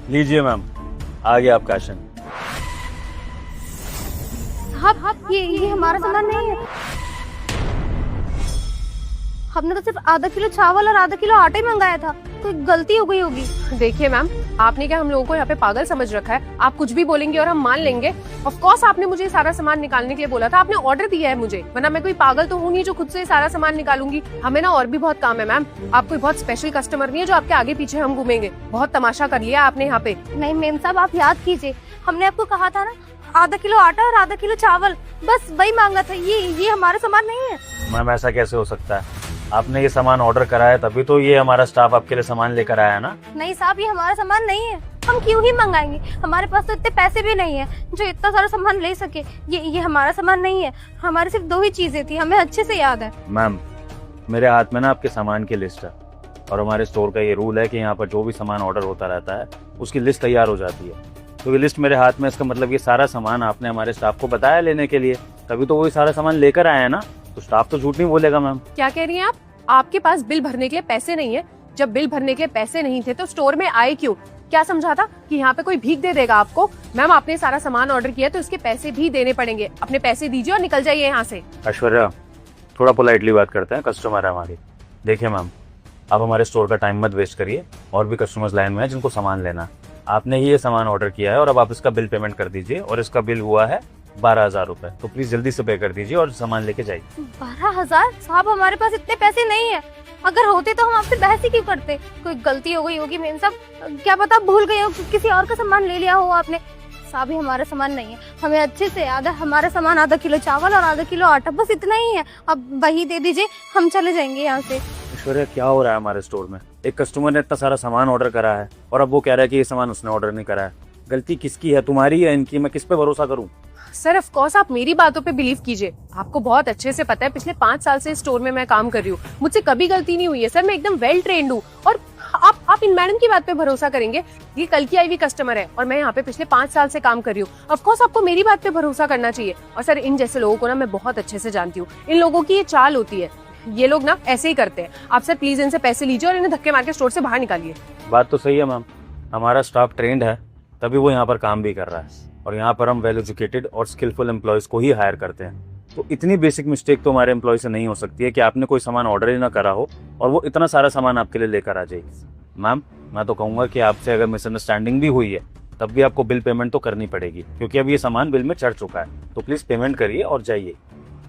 लीजिए मैम, आ गया आपका राशन। साहब ये हमारा सामान नहीं है। हमने तो सिर्फ आधा किलो चावल और आधा किलो आटा ही मंगाया था, कोई गलती हो गई होगी। देखिए मैम, आपने क्या हम लोगों को यहाँ पे पागल समझ रखा है? आप कुछ भी बोलेंगे और हम मान लेंगे? ऑफ कोर्स आपने मुझे सारा सामान निकालने के लिए बोला था, आपने ऑर्डर दिया है मुझे, वरना मैं कोई पागल तो हूँ नहीं जो खुद से सारा सामान निकालूंगी। हमें ना और भी बहुत काम है मैम, आप कोई बहुत स्पेशल कस्टमर नहीं है जो आपके आगे पीछे हम घूमेंगे। बहुत तमाशा कर लिया आपने यहाँ पे। नहीं मेम साहब, आप याद कीजिए, हमने आपको कहा था ना आधा किलो आटा और आधा किलो चावल, बस वही मांगा था। ये हमारा सामान नहीं है। मैम ऐसा कैसे हो सकता है? आपने ये सामान ऑर्डर कराया तभी तो ये हमारा स्टाफ आपके लिए सामान लेकर आया ना। नहीं साहब, ये हमारा सामान नहीं है। हम क्यों ही मंगाएंगे, हमारे पास तो इतने पैसे भी नहीं है जो इतना सारा सामान ले सके। ये हमारा सामान नहीं है। हमारे सिर्फ 2 ही चीजें थी, हमें अच्छे से याद है। मैम मेरे हाथ में ना आपके सामान की लिस्ट है, और हमारे स्टोर का ये रूल है कि यहाँ पर जो भी सामान ऑर्डर होता रहता है उसकी लिस्ट तैयार हो जाती है। तो ये लिस्ट मेरे हाथ में, इसका मतलब ये सारा सामान आपने हमारे स्टाफ को बताया लेने के लिए, तभी तो वो सारा सामान लेकर आए हैं ना। तो स्टाफ तो झूठ नहीं बोलेगा मैम। क्या कह रही हैं आप? आपके पास बिल भरने के लिए पैसे नहीं है? जब बिल भरने के लिए पैसे नहीं थे तो स्टोर में आए क्यों? क्या समझा था कि यहाँ पे कोई भीख दे देगा आपको? मैम आपने सारा सामान ऑर्डर किया तो इसके पैसे भी देने पड़ेंगे। अपने पैसे दीजिए और निकल जाइए यहाँ से। ऐश्वर्या, थोड़ा पोलाइटली बात करते हैं, कस्टमर है हमारी। देखिए मैम, आप हमारे स्टोर का टाइम मत वेस्ट करिए, और भी कस्टमर्स लाइन में है जिनको सामान लेना है। आपने ही ये सामान ऑर्डर किया है और अब आप इसका बिल पेमेंट कर दीजिए, और इसका बिल हुआ है 12,000 रुपए। तो प्लीज जल्दी से पे कर दीजिए और सामान लेके जाइए। 12,000? साहब हमारे पास इतने पैसे नहीं है। अगर होते तो हम आपसे बहस ही क्यों करते। कोई गलती हो गई होगी मेम साहब, क्या पता भूल गए हो, किसी और का सामान ले लिया हो आपने। साहब ये हमारा सामान नहीं है, हमें अच्छे से याद है। हमारा सामान आधा किलो चावल और आधा किलो आटा, बस इतना ही है। अब वही दे दीजिए, हम चले जाएंगे यहाँ से। ऐश्वर्या, क्या हो रहा है हमारे स्टोर में? एक कस्टमर ने इतना सारा सामान ऑर्डर करा है और अब वो कह रहा है कि ये सामान उसने ऑर्डर नहीं करा है। गलती किसकी है, तुम्हारी या इनकी? मैं किस पे भरोसा करूं? सर ऑफ कोर्स आप मेरी बातों पे बिलीव कीजिए। आपको बहुत अच्छे से पता है, पिछले 5 साल से स्टोर में मैं काम कर रही हूँ, मुझसे कभी गलती नहीं हुई है सर। मैं एकदम वेल ट्रेंड हूँ। और आप इन मैडम की बात पे भरोसा करेंगे? ये कल की आई हुई कस्टमर है और मैं यहाँ पे पिछले 5 साल से काम कर रही हूँ। ऑफ कोर्स आपको मेरी बात पे भरोसा करना चाहिए। और सर इन जैसे लोगों को ना मैं बहुत अच्छे से जानती हूँ। इन लोगों की ये चाल होती है, ये लोग ना ऐसे ही करते हैं। आप सर प्लीज इनसे पैसे लीजिए और इन्हें धक्के मार के स्टोर से बाहर निकालिए। बात तो सही है मैम, हमारा स्टाफ ट्रेंड है तभी वो यहाँ पर काम भी कर रहा है, और यहाँ पर हम वेल एजुकेटेड और स्किलफुल एम्प्लॉयज को ही हायर करते हैं। तो इतनी बेसिक मिस्टेक तो हमारे एम्प्लॉय से नहीं हो सकती है कि आपने कोई सामान ऑर्डर ही ना करा हो और वो इतना सारा सामान आपके लिए लेकर आ जाएगी। मैम मैं तो कहूँगा कि आपसे अगर मिसअंडरस्टैंडिंग भी हुई है तब भी आपको बिल पेमेंट तो करनी पड़ेगी, क्योंकि अब ये सामान बिल में चढ़ चुका है। तो प्लीज पेमेंट करिए और जाइए।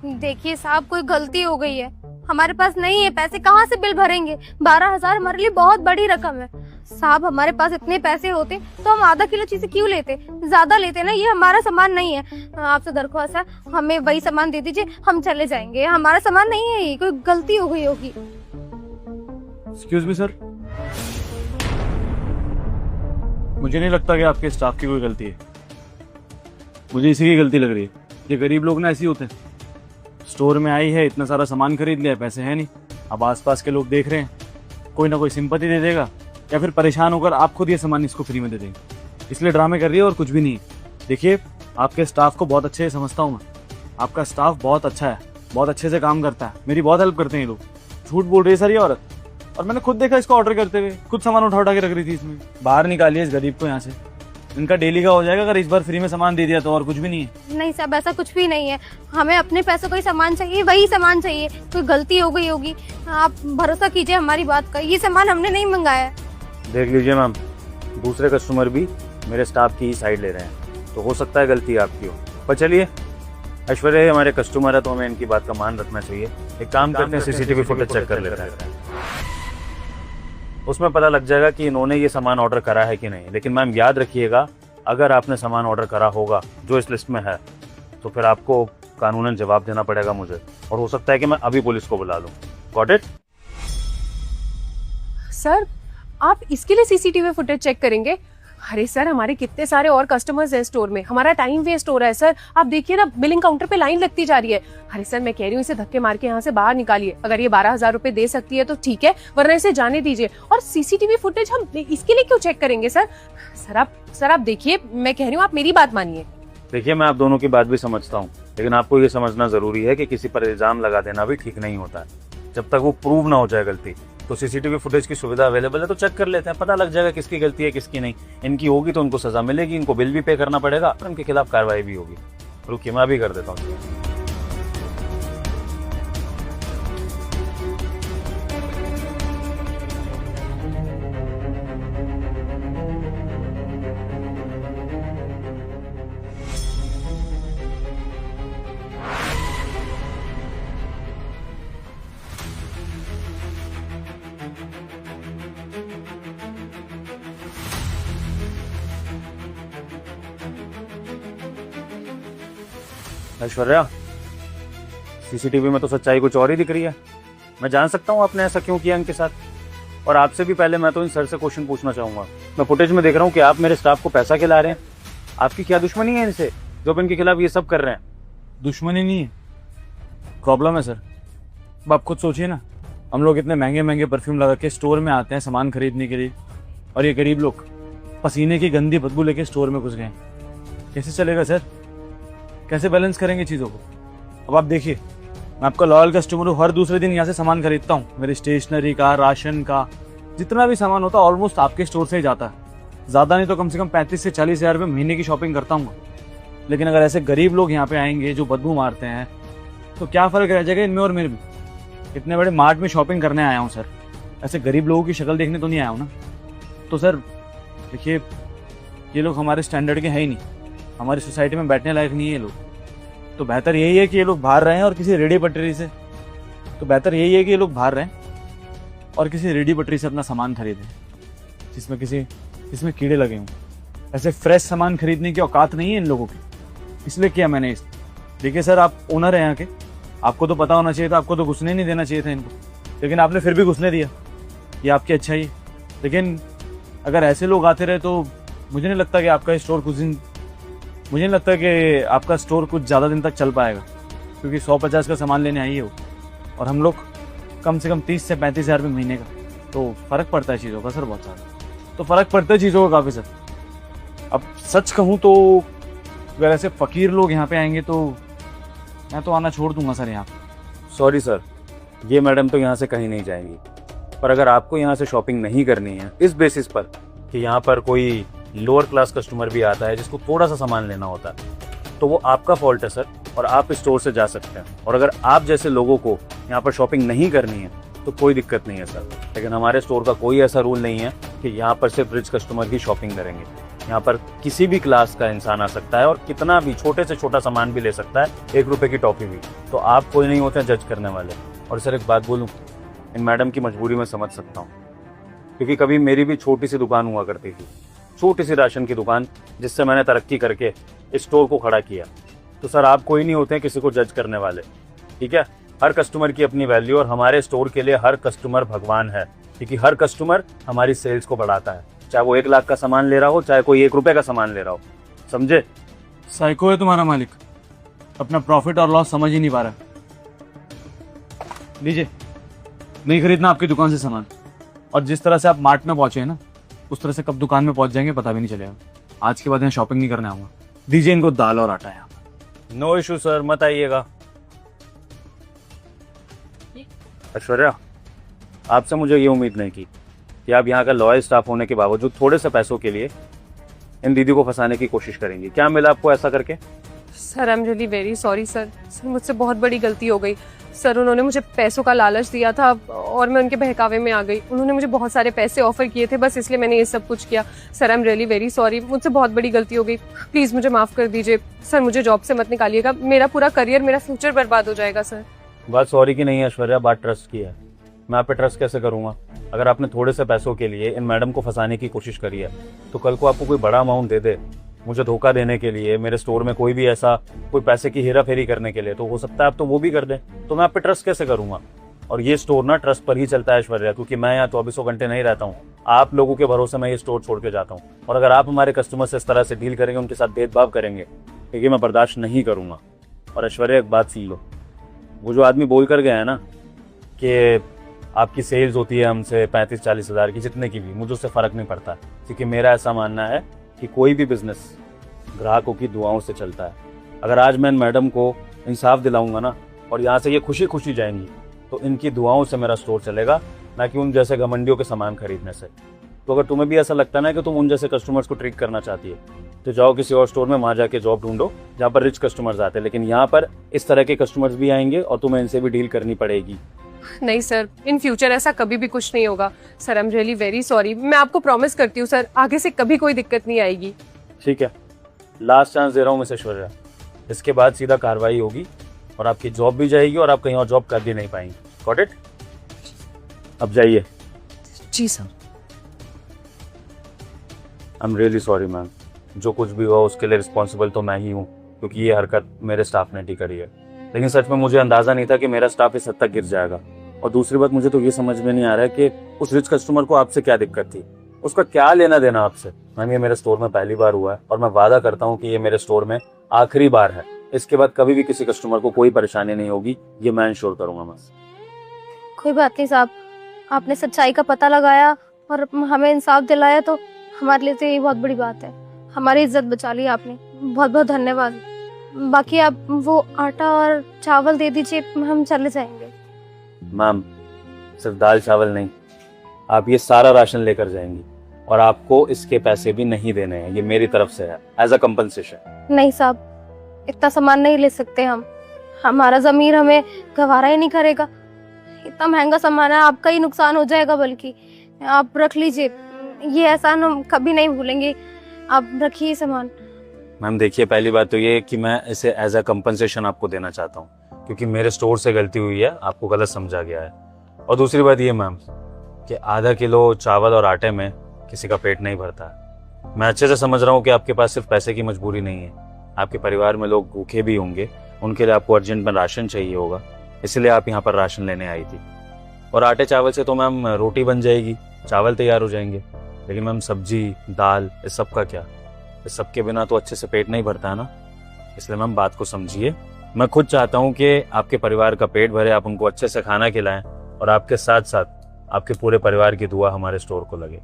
देखिए साहब, कोई गलती हो गई है, हमारे पास नहीं है पैसे, कहाँ से बिल भरेंगे? 12,000 हमारे लिए बहुत बड़ी रकम है। साहब हमारे पास इतने पैसे होते तो हम आधा किलो चीजें क्यों लेते, ज्यादा लेते ना। ये हमारा सामान नहीं है, आपसे दरख्वास्त है, हमें वही सामान दे दीजिए, हम चले जाएंगे। हमारा सामान नहीं है, ये कोई गलती हो गई होगी। एक्सक्यूज मी सर, मुझे नहीं लगता कि आपके स्टाफ की कोई गलती है, मुझे इसी की गलती लग रही है। ये गरीब लोग ना ऐसे ही होते हैं, स्टोर में आई है, इतना सारा सामान खरीद लिया, पैसे हैं नहीं। अब आसपास के लोग देख रहे हैं, कोई ना कोई सिंपैथी दे देगा या फिर परेशान होकर आप खुद ये सामान इसको फ्री में दे देंगे, इसलिए ड्रामे कर रही है और कुछ भी नहीं। देखिए आपके स्टाफ को बहुत अच्छे से समझता हूँ मैं, आपका स्टाफ बहुत अच्छा है, बहुत अच्छे से काम करता है, मेरी बहुत हेल्प करते हैं ये लोग। झूठ बोल रही है सर ये औरत, और मैंने खुद देखा इसको ऑर्डर करते हुए, खुद सामान उठा के रख रही थी इसमें। बाहर निकालिए इस गरीब को यहाँ से, इनका डेली का हो जाएगा अगर इस बार फ्री में सामान दे दिया तो, और कुछ भी नहीं है। नहीं साहब ऐसा कुछ भी नहीं है, हमें अपने पैसों का ही सामान चाहिए, वही सामान चाहिए। कोई गलती हो गई होगी, आप भरोसा कीजिए हमारी बात का, ये सामान हमने नहीं मंगाया। देख लीजिए मैम, दूसरे कस्टमर भी मेरे स्टाफ की ही साइड ले रहे हैं, तो हो सकता है गलती आपकी हो। पर चलिए, ऐश्वर्या ये हमारे कस्टमर है तो हमें इनकी बात का मान रखना चाहिए। एक काम करते हैं, सीसीटीवी फुटेज चेक कर लेते हैं, उसमें पता लग जाएगा कि इन्होंने ये सामान ऑर्डर करा है कि नहीं। लेकिन मैम याद रखिएगा, अगर आपने सामान ऑर्डर करा होगा जो इस लिस्ट में है तो फिर आपको कानूनन जवाब देना पड़ेगा मुझे, और हो सकता है कि मैं अभी पुलिस को बुला लूं। Got it? सर आप इसके लिए सीसीटीवी फुटेज चेक करेंगे? अरे सर हमारे कितने सारे और कस्टमर्स हैं स्टोर में, हमारा टाइम वेस्ट हो रहा है सर। आप देखिए ना, बिलिंग काउंटर पे लाइन लगती जा रही है। अरे सर मैं कह रही हूँ इसे धक्के मार के यहाँ से बाहर निकालिए। अगर ये 12,000 रुपए दे सकती है तो ठीक है, वरना इसे जाने दीजिए। और सीसीटीवी फुटेज हम इसके लिए क्यों चेक करेंगे सर? सर आप देखिए, मैं कह रही हूँ आप मेरी बात मानिए। देखिए मैं आप दोनों की बात भी समझता हूँ, लेकिन आपको ये समझना जरूरी है कि किसी पर इल्जाम लगा देना भी ठीक नहीं होता है जब तक वो प्रूव ना हो जाए गलती। तो सीसीटीवी फुटेज की सुविधा अवेलेबल है, तो चेक कर लेते हैं, पता लग जाएगा किसकी गलती है किसकी नहीं। इनकी होगी तो उनको सजा मिलेगी, इनको बिल भी पे करना पड़ेगा और इनके खिलाफ कार्रवाई भी होगी। रुकिए मैं भी कर देता हूँ। ऐश्वर्या, सीसीटीवी में तो सच्चाई कुछ और ही दिख रही है। मैं जान सकता हूँ आपने ऐसा क्यों किया इनके साथ? और आपसे भी पहले मैं तो इन सर से क्वेश्चन पूछना चाहूंगा। मैं फुटेज में देख रहा हूँ कि आप मेरे स्टाफ को पैसा खिला रहे हैं। आपकी क्या दुश्मनी है इनसे जो आप इनके खिलाफ ये सब कर रहे हैं? दुश्मनी नहीं है, प्रॉब्लम है सर। अब आप खुद सोचिए ना, हम लोग इतने महंगे महंगे परफ्यूम लगा के स्टोर में आते हैं सामान खरीदने के लिए, और ये गरीब लोग पसीने की गंदी बदबू लेके स्टोर में घुस गए। कैसे चलेगा सर? कैसे बैलेंस करेंगे चीज़ों को? अब आप देखिए, मैं आपका लॉयल कस्टमर हूँ, हर दूसरे दिन यहाँ से सामान खरीदता हूँ। मेरी स्टेशनरी का, राशन का, जितना भी सामान होता है ऑलमोस्ट आपके स्टोर से ही जाता है। ज़्यादा नहीं तो कम से कम 35 से 40 हज़ार रुपये महीने की शॉपिंग करता हूँ। लेकिन अगर ऐसे गरीब लोग यहाँ पे आएंगे जो बदबू मारते हैं, तो क्या फ़र्क रह जाएगा इनमें और मेरे में? इतने बड़े मार्ट में शॉपिंग करने आया हूँ सर, ऐसे गरीब लोगों की शक्ल देखने तो नहीं आया हूँ ना। तो सर देखिए, ये लोग हमारे स्टैंडर्ड के हैं ही नहीं, हमारी सोसाइटी में बैठने लायक नहीं है ये लोग। तो बेहतर यही है कि ये लोग बाहर रहें और किसी रेडी पटरी से और किसी रेडी पटरी से अपना सामान खरीदें जिसमें कीड़े लगे हों। ऐसे फ्रेश सामान खरीदने की औकात नहीं है इन लोगों की, इसलिए किया मैंने इस। देखिए सर, आप ओनर हैं यहाँ के, आपको तो पता होना चाहिए था, आपको तो घुसने नहीं देना चाहिए था इनको, लेकिन आपने फिर भी घुसने दिया। ये आपकी अच्छाई है, लेकिन अगर ऐसे लोग आते रहे तो मुझे नहीं लगता कि आपका स्टोर कुछ ज़्यादा दिन तक चल पाएगा, क्योंकि 150 का सामान लेने आई हो और हम लोग कम से कम 30 से 35 हज़ार रुपये महीने का। तो फ़र्क पड़ता है चीज़ों का सर, बहुत ज़्यादा। तो फ़र्क पड़ता है चीज़ों का काफ़ी सर। अब सच कहूँ तो अगर ऐसे फ़कीर लोग यहाँ पे आएंगे तो मैं तो आना छोड़ दूंगा सर यहाँ। सॉरी सर, ये मैडम तो यहाँ से कहीं नहीं जाएंगी। पर अगर आपको यहाँ से शॉपिंग नहीं करनी है इस बेसिस पर कि यहाँ पर कोई लोअर क्लास कस्टमर भी आता है जिसको थोड़ा सा सामान लेना होता है, तो वो आपका फॉल्ट है सर, और आप स्टोर से जा सकते हैं। और अगर आप जैसे लोगों को यहाँ पर शॉपिंग नहीं करनी है तो कोई दिक्कत नहीं है सर। लेकिन हमारे स्टोर का कोई ऐसा रूल नहीं है कि यहाँ पर सिर्फ रिच कस्टमर ही शॉपिंग करेंगे। यहाँ पर किसी भी क्लास का इंसान आ सकता है और कितना भी छोटे से छोटा सामान भी ले सकता है, 1 रुपए की टॉफी भी। तो आप कोई नहीं होते हैं जज करने वाले। और सर एक बात बोलूँ, इन मैडम की मजबूरी में समझ सकता हूँ, क्योंकि कभी मेरी भी छोटी सी दुकान हुआ करती थी, छोटी सी राशन की दुकान, जिससे मैंने तरक्की करके इस स्टोर को खड़ा किया। तो सर आप कोई नहीं होते हैं किसी को जज करने वाले, ठीक है? हर कस्टमर की अपनी वैल्यू, और हमारे स्टोर के लिए हर कस्टमर भगवान है, क्योंकि हर कस्टमर हमारी सेल्स को बढ़ाता है, चाहे वो 1 लाख का सामान ले रहा हो, चाहे कोई 1 रुपए का सामान ले रहा हो। समझे? साइको है तुम्हारा मालिक, अपना प्रॉफिट और लॉस समझ ही नहीं पा रहा। लीजिए, नहीं खरीदना आपकी दुकान से सामान। और जिस तरह से आप मार्ट में पहुंचे हैं ना, उस तरह से कब दुकान में पहुंच जाएंगे पता भी नहीं चलेगा। आज के बाद यहाँ शॉपिंग नहीं करने आऊंगा। दीजिए इनको दाल और आटा। यहाँ नो इशू सर, मत आइएगा। ऐश्वर्या, आपसे मुझे ये उम्मीद नहीं की कि आप यहाँ का लॉयल स्टाफ होने के बावजूद थोड़े से पैसों के लिए इन दीदी को फंसाने की कोशिश करेंगी। क्या मिला आपको ऐसा करके? Sir I am really very sorry sir. मुझसे बहुत बड़ी गलती हो गई सर। उन्होंने मुझे पैसों का लालच दिया था और मैं उनके बहकावे में आ गई। उन्होंने मुझे बहुत सारे पैसे ऑफर किए थे, बस इसलिए मैंने ये सब कुछ किया। Sir I am really very sorry, मुझसे बहुत बड़ी गलती हो गई। प्लीज़ मुझे माफ़ कर दीजिए सर। मुझे जॉब से मत निकालिएगा, मेरा पूरा करियर, मेरा फ्यूचर बर्बाद हो जाएगा सर। बात सॉरी की नहीं है ऐश्वर्या, बात ट्रस्ट की है। मैं आप पे ट्रस्ट कैसे करूँगा? अगर आपने थोड़े से पैसों के लिए इन मैडम को फंसाने की कोशिश करी है, तो कल को आपको कोई बड़ा अमाउंट दे दे मुझे धोखा देने के लिए, मेरे स्टोर में कोई भी ऐसा कोई पैसे की हेरा फेरी करने के लिए, तो हो सकता है आप तो वो भी कर दें। तो मैं आप पे ट्रस्ट कैसे करूंगा? और ये स्टोर ना ट्रस्ट पर ही चलता है ऐश्वर्या, क्योंकि मैं यहाँ 24 घंटे नहीं रहता हूँ। आप लोगों के भरोसे मैं ये स्टोर छोड़ के जाता हूँ, और अगर आप हमारे कस्टमर से इस तरह से डील करेंगे, उनके साथ भेदभाव करेंगे, तो ये मैं बर्दाश्त नहीं करूँगा। और ऐश्वर्या एक बात सुन लो, वो जो आदमी बोल कर गया है ना कि आपकी सेल्स होती है हमसे 35-40 हज़ार की, जितने की भी, मुझे उससे फ़र्क नहीं पड़ता, क्योंकि मेरा ऐसा मानना है कि कोई भी बिजनेस ग्राहकों की दुआओं से चलता है। अगर आज मैं इन मैडम को इंसाफ दिलाऊंगा ना, और यहाँ से ये खुशी खुशी जाएंगी, तो इनकी दुआओं से मेरा स्टोर चलेगा। ना कि उन जैसे घमंडियों के सामान खरीदने से। तो अगर तुम्हें भी ऐसा लगता है ना कि तुम उन जैसे कस्टमर्स को ट्रीट करना चाहती है, तो जाओ किसी और स्टोर में, वहाँ जाके जॉब ढूंढो जहाँ पर रिच कस्टमर्स आते हैं। लेकिन यहाँ पर इस तरह के कस्टमर्स भी आएंगे और तुम्हें इनसे भी डील करनी पड़ेगी। नहीं सर, इन फ्यूचर ऐसा कभी भी कुछ नहीं होगा sir. I am really very sorry. मैं आपको प्रॉमिस करती हूँ सर, आगे से कभी कोई दिक्कत नहीं आएगी। ठीक है, लास्ट चांस दे रहा हूँ मिसेस ऐश्वर्या, इसके बाद सीधा कार्रवाई होगी और आपकी जॉब भी जाएगी और आप कहीं और जॉब कर भी नहीं पाएंगी। Got it? अब जाइए। जी sir. I am really sorry ma'am, जो कुछ भी हुआ उसके लिए रिस्पॉन्सिबल तो मैं ही हूँ, क्योंकि ये हरकत मेरे स्टाफ ने ठीक करी है। लेकिन सच में मुझे अंदाजा नहीं था कि मेरा स्टाफ इस हद तक गिर जाएगा। और दूसरी बात, मुझे तो ये समझ में नहीं आ रहा है कि उस रिच कस्टमर को आपसे क्या दिक्कत थी, उसका क्या लेना देना आपसे। मैम, ये मेरे स्टोर में पहली बार हुआ है और मैं वादा करता हूँ कि ये मेरे स्टोर में आखिरी बार है। इसके बाद कभी भी किसी कस्टमर को कोई परेशानी नहीं होगी, ये मैं इंश्योर करूंगा। मैं कोई बात नहीं साहब, आपने सच्चाई का पता लगाया और हमें इंसाफ दिलाया, तो हमारे लिए तो यही बहुत बड़ी बात है। हमारी इज्जत बचा ली आपने, बहुत बहुत धन्यवाद। बाकी आप वो आटा और चावल दे दीजिए, हम चले जाएंगे। मैम, सिर्फ दाल चावल नहीं, आप ये सारा राशन लेकर जाएंगी और आपको इसके पैसे भी नहीं देने हैं, ये मेरी तरफ से है एज अ कंपनसेशन। नहीं साहब, इतना सामान नहीं ले सकते हम, हमारा जमीर हमें गवारा ही नहीं करेगा। इतना महंगा सामान है, आपका ही नुकसान हो जाएगा। बल्कि आप रख लीजिए, ये एहसान हम कभी नहीं भूलेंगे। आप रखिए सामान। मैम देखिए, पहली बात तो ये कि मैं इसे एज अ कंपनसेशन आपको देना चाहता हूँ, क्योंकि मेरे स्टोर से गलती हुई है, आपको गलत समझा गया है। और दूसरी बात ये मैम कि आधा किलो चावल और आटे में किसी का पेट नहीं भरता है। मैं अच्छे से समझ रहा हूँ कि आपके पास सिर्फ पैसे की मजबूरी नहीं है, आपके परिवार में लोग भूखे भी होंगे, उनके लिए आपको अर्जेंट में राशन चाहिए होगा, इसलिए आप यहाँ पर राशन लेने आई थी। और आटे चावल से तो मैम रोटी बन जाएगी, चावल तैयार हो जाएंगे, लेकिन मैम सब्जी दाल इस सब का क्या? इस सब के बिना तो अच्छे से पेट नहीं भरता है ना। इसलिए मैम बात को समझिए। मैं खुद चाहता हूँ कि आपके परिवार का पेट भरे, आप उनको अच्छे से खाना खिलाएं और आपके साथ साथ आपके पूरे परिवार की दुआ हमारे स्टोर को लगे।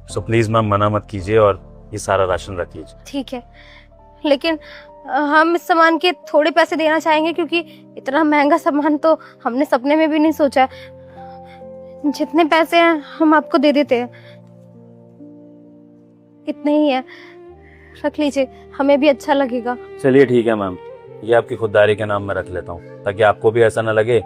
सो प्लीज मैम मना मत कीजिए और ये सारा राशन रख लीजिए। ठीक है, लेकिन हम इस सामान के थोड़े पैसे देना चाहेंगे, क्योंकि इतना महंगा सामान तो हमने सपने में भी नहीं सोचा। जितने पैसे हैं हम आपको दे देते हैं, इतने ही है, रख लीजिए, हमें भी अच्छा लगेगा। चलिए ठीक है मैम, ये आपकी खुददारी के नाम में रख लेता हूँ, ताकि आपको भी ऐसा ना लगे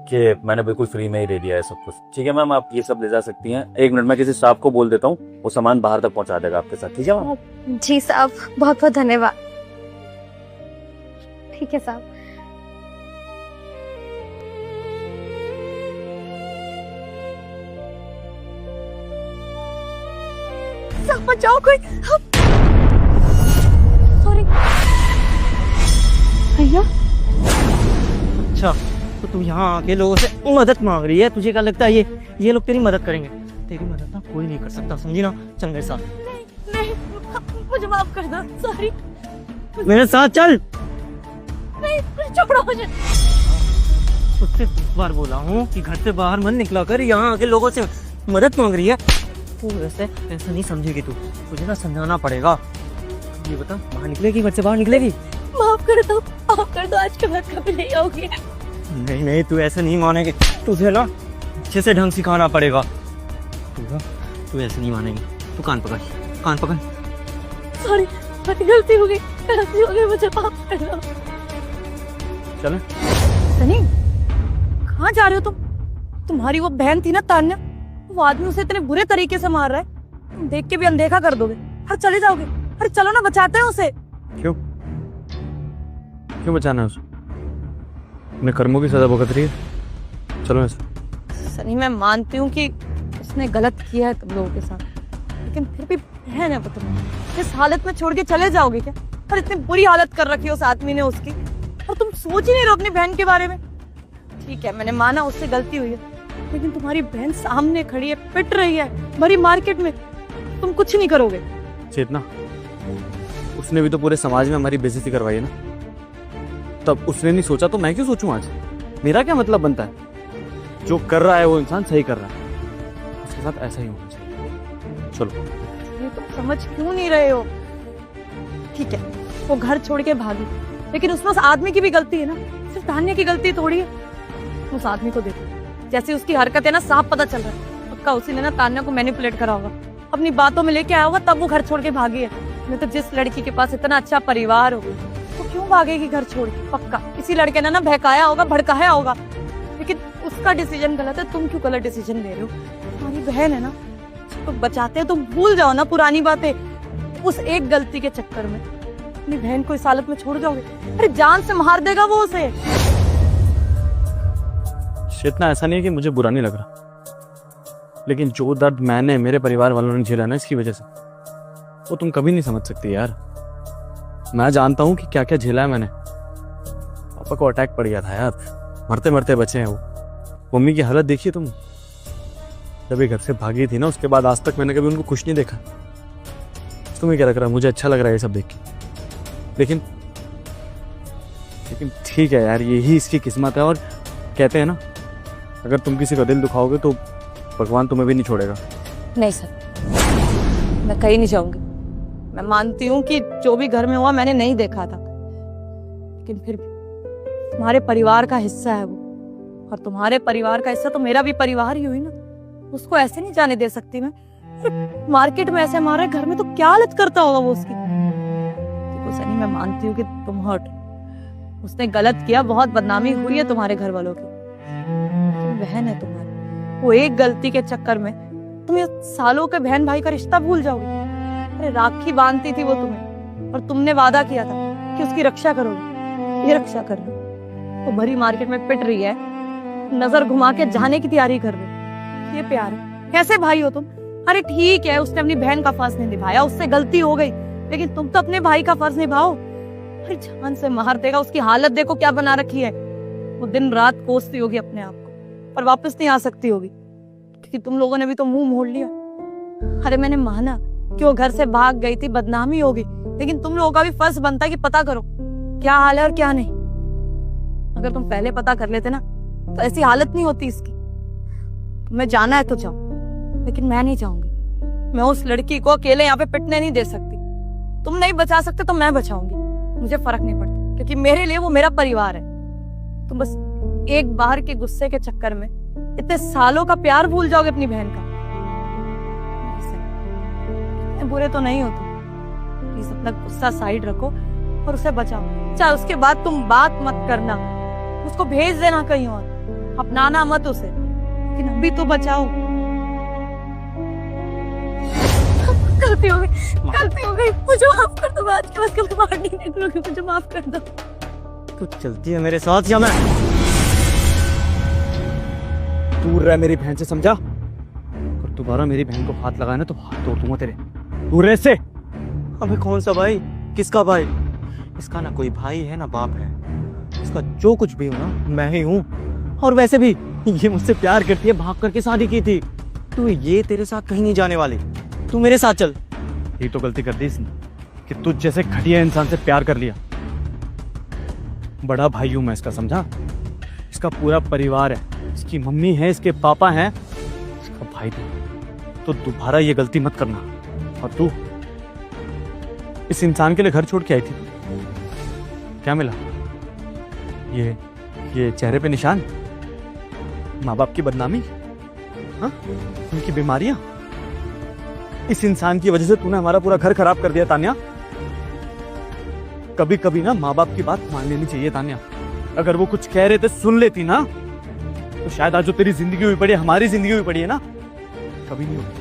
कि मैंने बिल्कुल फ्री में ही दे दिया है सब कुछ। ठीक है मैम, आप ये सब ले जा सकती हैं। 1 मिनट में किसी स्टाफ को बोल देता हूँ, वो सामान बाहर तक पहुँचा देगा आपके साथ। ठीक है मैम? जी साहब, बहुत बहुत धन्यवाद। ठीक है साहब। बचाओ कोई। सॉरी भैया। अच्छा, तो तू यहाँ आके लोगों से मदद मांग रही है? तुझे क्या लगता है ये लोग तेरी मदद करेंगे? तेरी मदद ना कोई नहीं कर सकता, समझी ना? चल मेरे साथ। नहीं, मुझे माफ कर दो, सॉरी। मेरे साथ चल। नहीं, छोड़ो मुझे। उससे 2 बार बोला हूँ कि घर से बाहर मत निकला कर, यहाँ आके लोगों से मदद मांग रही है। तू वैसे ऐसा नहीं समझेगी, तुझे ना समझाना पड़ेगा। ये बता, बाहर निकलेगी? घर से बाहर निकलेगी? माफ कर दो, आज के बाद कभी नहीं होगी। नहीं, तू ऐसे नहीं मानेगी, तुझे ना अच्छे से ढंग सिखाना पड़ेगा। तू ऐसे नहीं मानेगी। तू कान पकड़। सॉरी, गलती हो गई, मुझे माफ कर दो। चलें? सनी, कहाँ जा रहे हो तुम? तुम्हारी वो बहन थी ना तान्या, वो आदमी उसे इतने बुरे तरीके से मार रहा है, तुम देख के भी अनदेखा कर दोगे? अरे चले जाओगे? अरे चलो ना, बचाते हैं उसे। क्यों बचाना है उसे? अपने कर्मों की सजा भुगत रही है, चलो ऐसे। सनी, मैं मानती हूँ कि उसने गलत किया है तुम लोगों के साथ, लेकिन फिर भी बहन है वो तुम्हारी। इस हालत में छोड़ के चले जाओगे क्या? और इतनी बुरी हालत कर रखी है उस आदमी ने उसकी, और तुम सोच ही नहीं रहे अपनी बहन के बारे में। ठीक है, मैंने माना उससे गलती हुई है, लेकिन तुम्हारी बहन सामने खड़ी है, पिट रही है भरी मार्केट में, तुम कुछ नहीं करोगे? चेतना, उसने भी तो पूरे समाज में हमारी बेइज्जती करवाई है ना, तब उसने नहीं सोचा तो मैं क्यों सोचूं आज? मेरा क्या मतलब बनता है? जो कर रहा है वो इंसान सही कर रहा है, उसके साथ ऐसा ही होना चाहिए। चलो। ये तुम समझ क्यों नहीं रहे हो? ठीक है, वो घर छोड़ के भागी, लेकिन उसमें उस आदमी की भी गलती है ना, सिर्फ तान्या की गलती थोड़ी है। उस आदमी को देखो, जैसी उसकी हरकत है ना, साफ पता चल रहा है पक्का उसी ने ना तान्या को मैनिपुलेट करा होगा, अपनी बातों में लेके आया होगा, तब वो घर छोड़ के भागी है। नहीं तो जिस लड़की के पास इतना अच्छा परिवार हो तो क्यों भागेगी घर छोड़ के? पक्का इसी लड़के ने ना बहकाया होगा, भड़काया होगा। लेकिन उसका डिसीजन गलत है, तुम क्यों गलत डिसीजन ले रहे हो? तुम्हारी बहन है ना, तो बचाते हैं, तुम भूल जाओ ना पुरानी बातें। उस एक गलती के चक्कर में अपनी बहन को इस हालत में छोड़ जाओगे? अरे जान से मार देगा वो उसे। इतना ऐसा नहीं है कि मुझे बुरा नहीं लग रहा, लेकिन जो दर्द मैंने, मेरे परिवार वालों ने झेला ना इसकी वजह से, वो तुम कभी नहीं समझ सकती यार। मैं जानता हूँ कि क्या क्या झेला है मैंने। पापा को अटैक पड़ गया था यार, मरते मरते बचे हैं वो। मम्मी की हालत देखिए तुम, जब ये घर से भागी थी ना, उसके बाद आज तक मैंने कभी उनको खुश नहीं देखा। तुम्हें क्या लग रहा है मुझे अच्छा लग रहा है ये सब देख के? लेकिन ठीक है यार, यही इसकी किस्मत है। और कहते हैं ना, अगर तुम किसी का दिल दुखाओगे तो भगवान तुम्हें भी नहीं छोड़ेगा। नहीं सर, मैं कहीं नहीं जाऊंगी। मैं मानती हूँ कि जो भी घर में हुआ मैंने नहीं देखा था, लेकिन फिर भी तुम्हारे परिवार का हिस्सा है वो, और तुम्हारे परिवार का हिस्सा तो मेरा भी परिवार ही हुई ना। उसको ऐसे नहीं जाने दे सकती मैं। मार्केट में ऐसे मारा, घर में तो क्या हालत करता होगा वो उसकी। देखो सनी, मैं मानती हूँ कि तुम हर्ट, उसने गलत किया, बहुत बदनामी हुई है तुम्हारे घर वालों की। तुम बहन है तुम्हारी, वो एक गलती के चक्कर में तुम ये सालों के बहन भाई का रिश्ता भूल जाओगे। अरे राखी बांधती थी वो तुम्हें, और तुमने वादा किया था कि उसकी रक्षा करोगे। ये रक्षा कर रही वो भरी मार्केट में पिट रही है, नजर घुमा के जाने की तैयारी कर रही। ये प्यार है? कैसे भाई हो तुम? अरे ठीक है, उसने अपनी बहन का फर्ज नहीं निभाया, उससे गलती हो गई, लेकिन तुम तो अपने भाई का फर्ज निभाओ। अरे जान से मार देगा, उसकी हालत देखो क्या बना रखी है। वो दिन रात कोसती होगी अपने आप को, पर वापस नहीं आ सकती होगी, क्योंकि तुम लोगों ने भी तो मुंह मोड़ लिया। अरे मैंने माना कि वो घर से भाग गई थी, बदनामी होगी, लेकिन तुम लोगों का भी फर्ज बनता है कि पता करो क्या हाल है और क्या नहीं। अगर तुम पहले पता कर लेते ना, तो ऐसी हालत नहीं होती इसकी। तुम्हें जाना है तो जाओ, लेकिन मैं नहीं जाऊंगी। मैं उस लड़की को अकेले यहाँ पे पिटने नहीं दे सकती। तुम नहीं बचा सकते तो मैं बचाऊंगी, मुझे फर्क नहीं पड़ता, क्योंकि मेरे लिए वो मेरा परिवार है। तुम बस एक बार के गुस्से के चक्कर में इतने सालों का प्यार भूल जाओगे अपनी बहन का। इतने बुरे तो नहीं हो तुम। प्लीज अपना गुस्सा साइड रखो और उसे बचाओ। चाहे उसके बाद तुम बात मत करना, उसको भेज देना कहीं और, अपनाना मत उसे, लेकिन अभी तो बचाओ। गलती हो गई, मुझे माफ कर दो। आज के बाद कभी बाहर नहीं निकलूंगी, मुझे माफ कर दो। तू चलती है मेरे साथ या मैं दूर रह मेरी बहन से, समझा? और दोबारा मेरी बहन को हाथ लगाया ना तो हाथ तोड़ दूंगा तेरे। दूर रह इससे। अबे कौन सा भाई? किसका भाई? इसका ना कोई भाई है ना बाप है। इसका जो कुछ भी हो ना, मैं ही हूँ। और वैसे भी ये मुझसे प्यार करती है, भाग करके शादी की थी। तू ये तेरे साथ कहीं नहीं जाने वाली, तू मेरे साथ चल। ये तो गलती कर दी इसने कि तुझ जैसे घटिया इंसान से प्यार कर लिया। बड़ा भाई हूं मैं इसका, समझा? इसका पूरा परिवार है, इसकी मम्मी है, इसके पापा हैं, इसका भाई भी। तो दोबारा ये गलती मत करना। और तू इस इंसान के लिए घर छोड़ के आई थी, क्या मिला? ये चेहरे पे निशान, माँ बाप की बदनामी, हाँ, उनकी बीमारियां। इस इंसान की वजह से तूने हमारा पूरा घर खराब कर दिया तान्या। कभी कभी ना माँ बाप की बात मान लेनी चाहिए तान्या। अगर वो कुछ कह रहे थे सुन लेती ना, तो शायद आज जो तेरी जिंदगी हुई पड़ी है, हमारी जिंदगी हुई पड़ी है ना, कभी नहीं होती।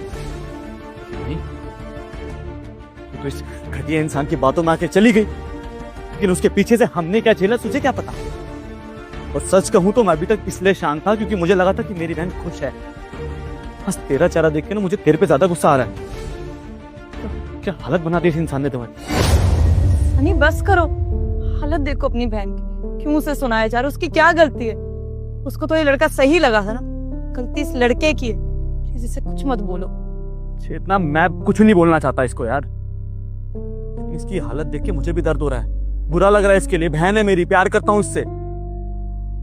नहीं, तो इस घटिया इंसान की बातों में आके चली गई, लेकिन उसके पीछे से हमने क्या झेला तुझे क्या पता? और सच कहूं तो मैं अभी तक इसलिए शांत था क्योंकि मुझे लगा था कि मेरी बहन खुश है। बस तेरा चेहरा देख के ना मुझे तेरे पे ज्यादा गुस्सा आ रहा है। क्या हालत बना दी इस इंसान ने तुम्हारी। सनी बस करो, हालत देखो अपनी बहन की। क्यों उसे सुनाया जा रहा है? उसकी क्या गलती है? उसको तो ये लड़का सही लगा था ना, गलती इस लड़के की है। जिसे कुछ मत बोलो। चेतना, मैं कुछ नहीं बोलना चाहता इसको यार, इसकी हालत देख के मुझे भी दर्द हो रहा है, बुरा लग रहा है इसके लिए। बहन है मेरी, प्यार करता हूँ इससे,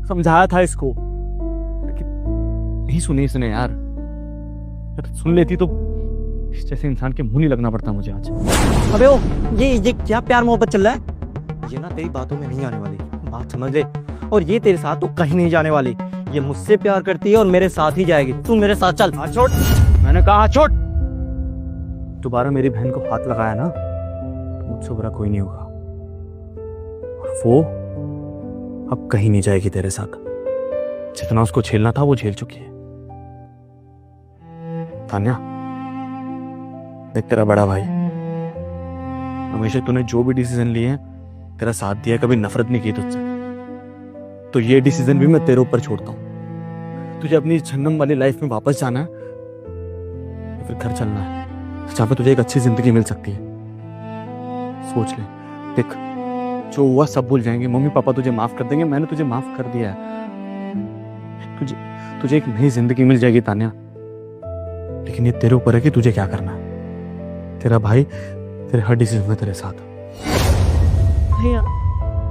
समझाया था इसको, लेकिन नहीं सुनी इसने यार। अगर सुन लेती तो इस जैसे इंसान के मुंह नहीं लगना पड़ता मुझे आज। अबे ओ, ये क्या प्यार मोहब्बत चल रहा है? ये ना तेरी बातों में नहीं आने वाली, बात समझ ले। और ये तेरे साथ तो कहीं नहीं जाने वाली। ये मुझसे प्यार करती है और मेरे साथ ही जाएगी। तू मेरे साथ चल। हाथ छोड़, मैंने कहा हाथ छोड़। दोबारा मेरी बहन को हाथ लगाया ना, मुझसे बुरा कोई नहीं होगा। और वो अब कहीं नहीं जाएगी तेरे साथ। जितना उसको झेलना था वो झेल चुकी है। तान्या, देख तेरा बड़ा भाई, हमेशा तूने जो भी डिसीजन लिए हैं तेरा साथ दिया, कभी नफरत नहीं की तुझसे। तो ये डिसीजन भी मैं तेरे ऊपर छोड़ता हूँ। तुझे अपनी जहन्नम वाली लाइफ में वापस जाना है या फिर घर चलना है जहाँ पे तुझे एक अच्छी जिंदगी मिल सकती है। सोच ले। देख, जो हुआ सब भूल जाएंगे। मम्मी पापा तुझे माफ कर देंगे, मैंने तुझे माफ कर दिया है। तुझे एक नई जिंदगी मिल जाएगी तान्या, लेकिन ये तेरे ऊपर है कि तुझे क्या करना है। तेरा भाई तेरे हर डिसीजन में तेरे साथ।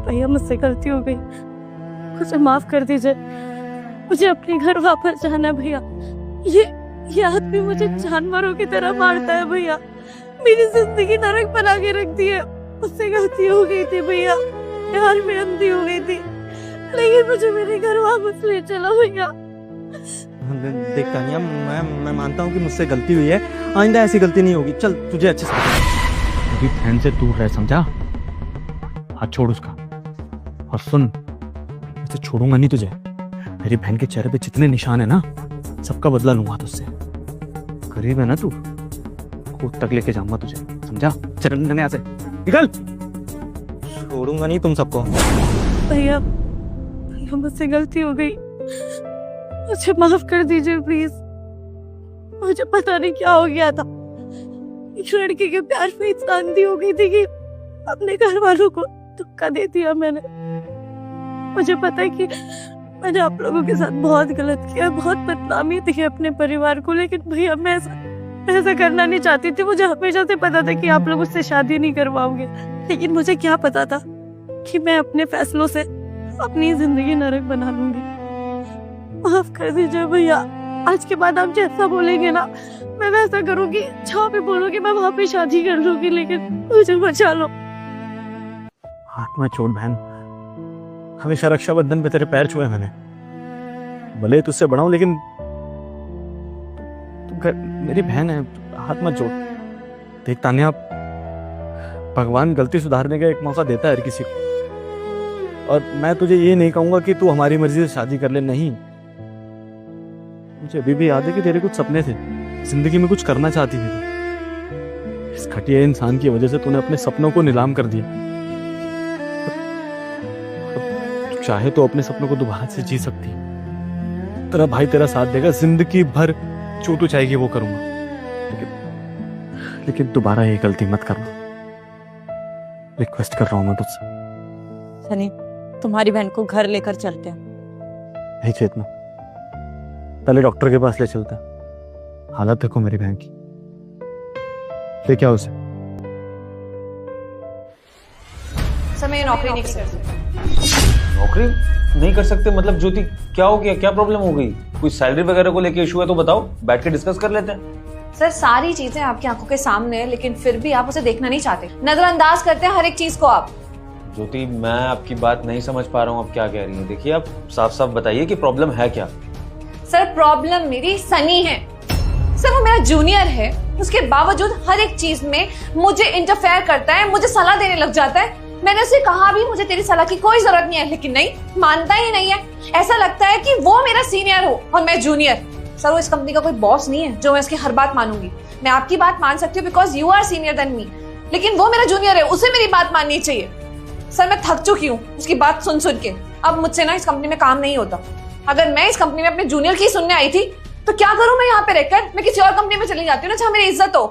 भैया मुझसे गलती हो गई, मुझे माफ कर दीजिए। मुझे अपने घर वापस जाना है भैया। ये आदमी मुझे जानवरों की तरह मारता है भैया। मेरी जिंदगी नरक बना के रख दी है। मुझसे गलती हो गई थी भैया, यार मैं अंधी हो गई थी, लेकिन मुझे मेरे घर वापस ले चलो भैया। देख तानिया, मैं मानता हूँ कि मुझसे गलती हुई है, आइंदा ऐसी गलती नहीं होगी। चल तुझे अच्छे से मेरी बहन से दूर रह, समझा? हाथ छोड़ उसका। और सुन, ऐसे छोड़ूंगा नहीं तुझे। मेरी बहन के चेहरे पे जितने निशान है ना, सबका बदला लूंगा तुझसे। गरीब है ना तू, कोर्ट तक लेके जाऊंगा तुझे, समझा? चल यहाँ से निकल। छोड़ूंगा नहीं तुम सबको। भैया मुझसे गलती हो गई, मुझे माफ कर दीजिए प्लीज। मुझे पता नहीं क्या हो गया था, एक लड़के के प्यार में इतना अंधी हो गई थी कि अपने घर वालों को धोखा दे दिया मैंने। मुझे पता है कि मैंने आप लोगों के साथ बहुत गलत किया, बहुत बदनामी दी अपने परिवार को, लेकिन भैया मैं ऐसा करना नहीं चाहती थी। मुझे हमेशा से पता था कि आप लोग उससे शादी नहीं करवाओगे, लेकिन मुझे क्या पता था कि मैं अपने फैसलों से अपनी जिंदगी नरक बना लूंगी। माफ कर दीजिए भैया, आज के बाद आप जैसा बोलेंगे ना मैं वैसा करूंगी। जहाँ पे बोलोगे मैं वहाँ पे शादी कर लूंगी, लेकिन मुझे बचा लो। हाथ में छोड़ बहन, हमेशा रक्षाबंधन पे तेरे पैर छुए मैंने। भले तुझसे बड़ा हूं, लेकिन तू मेरी बहन है, हाथ मत जोड़। देख तान्या, भगवान गलती सुधारने का एक मौका देता है हर किसी को। और मैं तुझे ये नहीं कहूंगा कि तू हमारी मर्जी से शादी कर ले, नहीं। मुझे अभी भी याद है कि तेरे कुछ सपने थे, जिंदगी में कुछ करना चाहती थी तू। इस घटिया इंसान की वजह से तूने अपने सपनों को नीलाम कर दिया। तू चाहे तो अपने सपनों को दोबारा से जी सकती है। तेरा भाई तेरा साथ देगा, जिंदगी भर जो तू चाहेगी वो करूंगा, लेकिन दोबारा ये गलती मत करना। रिक्वेस्ट कर रहा हूं मैं तुझसे। सनी, तुम्हारी बहन को घर लेकर चलते हैं। नहीं चेतना, पहले डॉक्टर के पास ले चलता है। हालत देखो मेरी बहन की, ले क्या उसे। सर मैं ये नौकरी नहीं कर सकती। नौकरी नहीं कर सकते मतलब? ज्योति क्या हो गया, क्या प्रॉब्लम हो गई? कोई सैलरी वगैरह को लेके इशू है तो बताओ, बैठ के डिस्कस कर लेते हैं। सर सारी चीजें आपकी आंखों के सामने है, लेकिन फिर भी आप उसे देखना नहीं चाहते, नजरअंदाज करते हैं हर एक चीज को आप। ज्योति, मैं आपकी बात नहीं समझ पा रहा हूँ, आप क्या कह रही हैं। देखिए, आप साफ साफ बताइए कि प्रॉब्लम है क्या। सर प्रॉब्लम मेरी सनी है। सर वो मेरा जूनियर है, उसके बावजूद हर एक चीज में मुझे इंटरफेयर करता है, मुझे सलाह देने लग जाता है। मैंने उसे कहा भी मुझे तेरी सलाह की कोई जरूरत नहीं है, लेकिन नहीं, मानता ही नहीं है। ऐसा लगता है कि वो मेरा सीनियर हो और मैं जूनियर। सर वो इस कंपनी का कोई बॉस नहीं है जो मैं उसकी हर बात मानूंगी। मैं आपकी बात मान सकती हूँ because you are senior than me, लेकिन वो मेरा जूनियर है, उसे मेरी बात माननी चाहिए। सर मैं थक चुकी हूँ उसकी बात सुन सुन के। अब मुझसे ना इस कंपनी में काम नहीं होता। अगर मैं इस कंपनी में अपने जूनियर की सुनने आई थी तो क्या करूं मैं यहाँ पे रहकर? मैं किसी और कंपनी में चली जाती हूँ ना जहाँ मेरी इज्जत हो।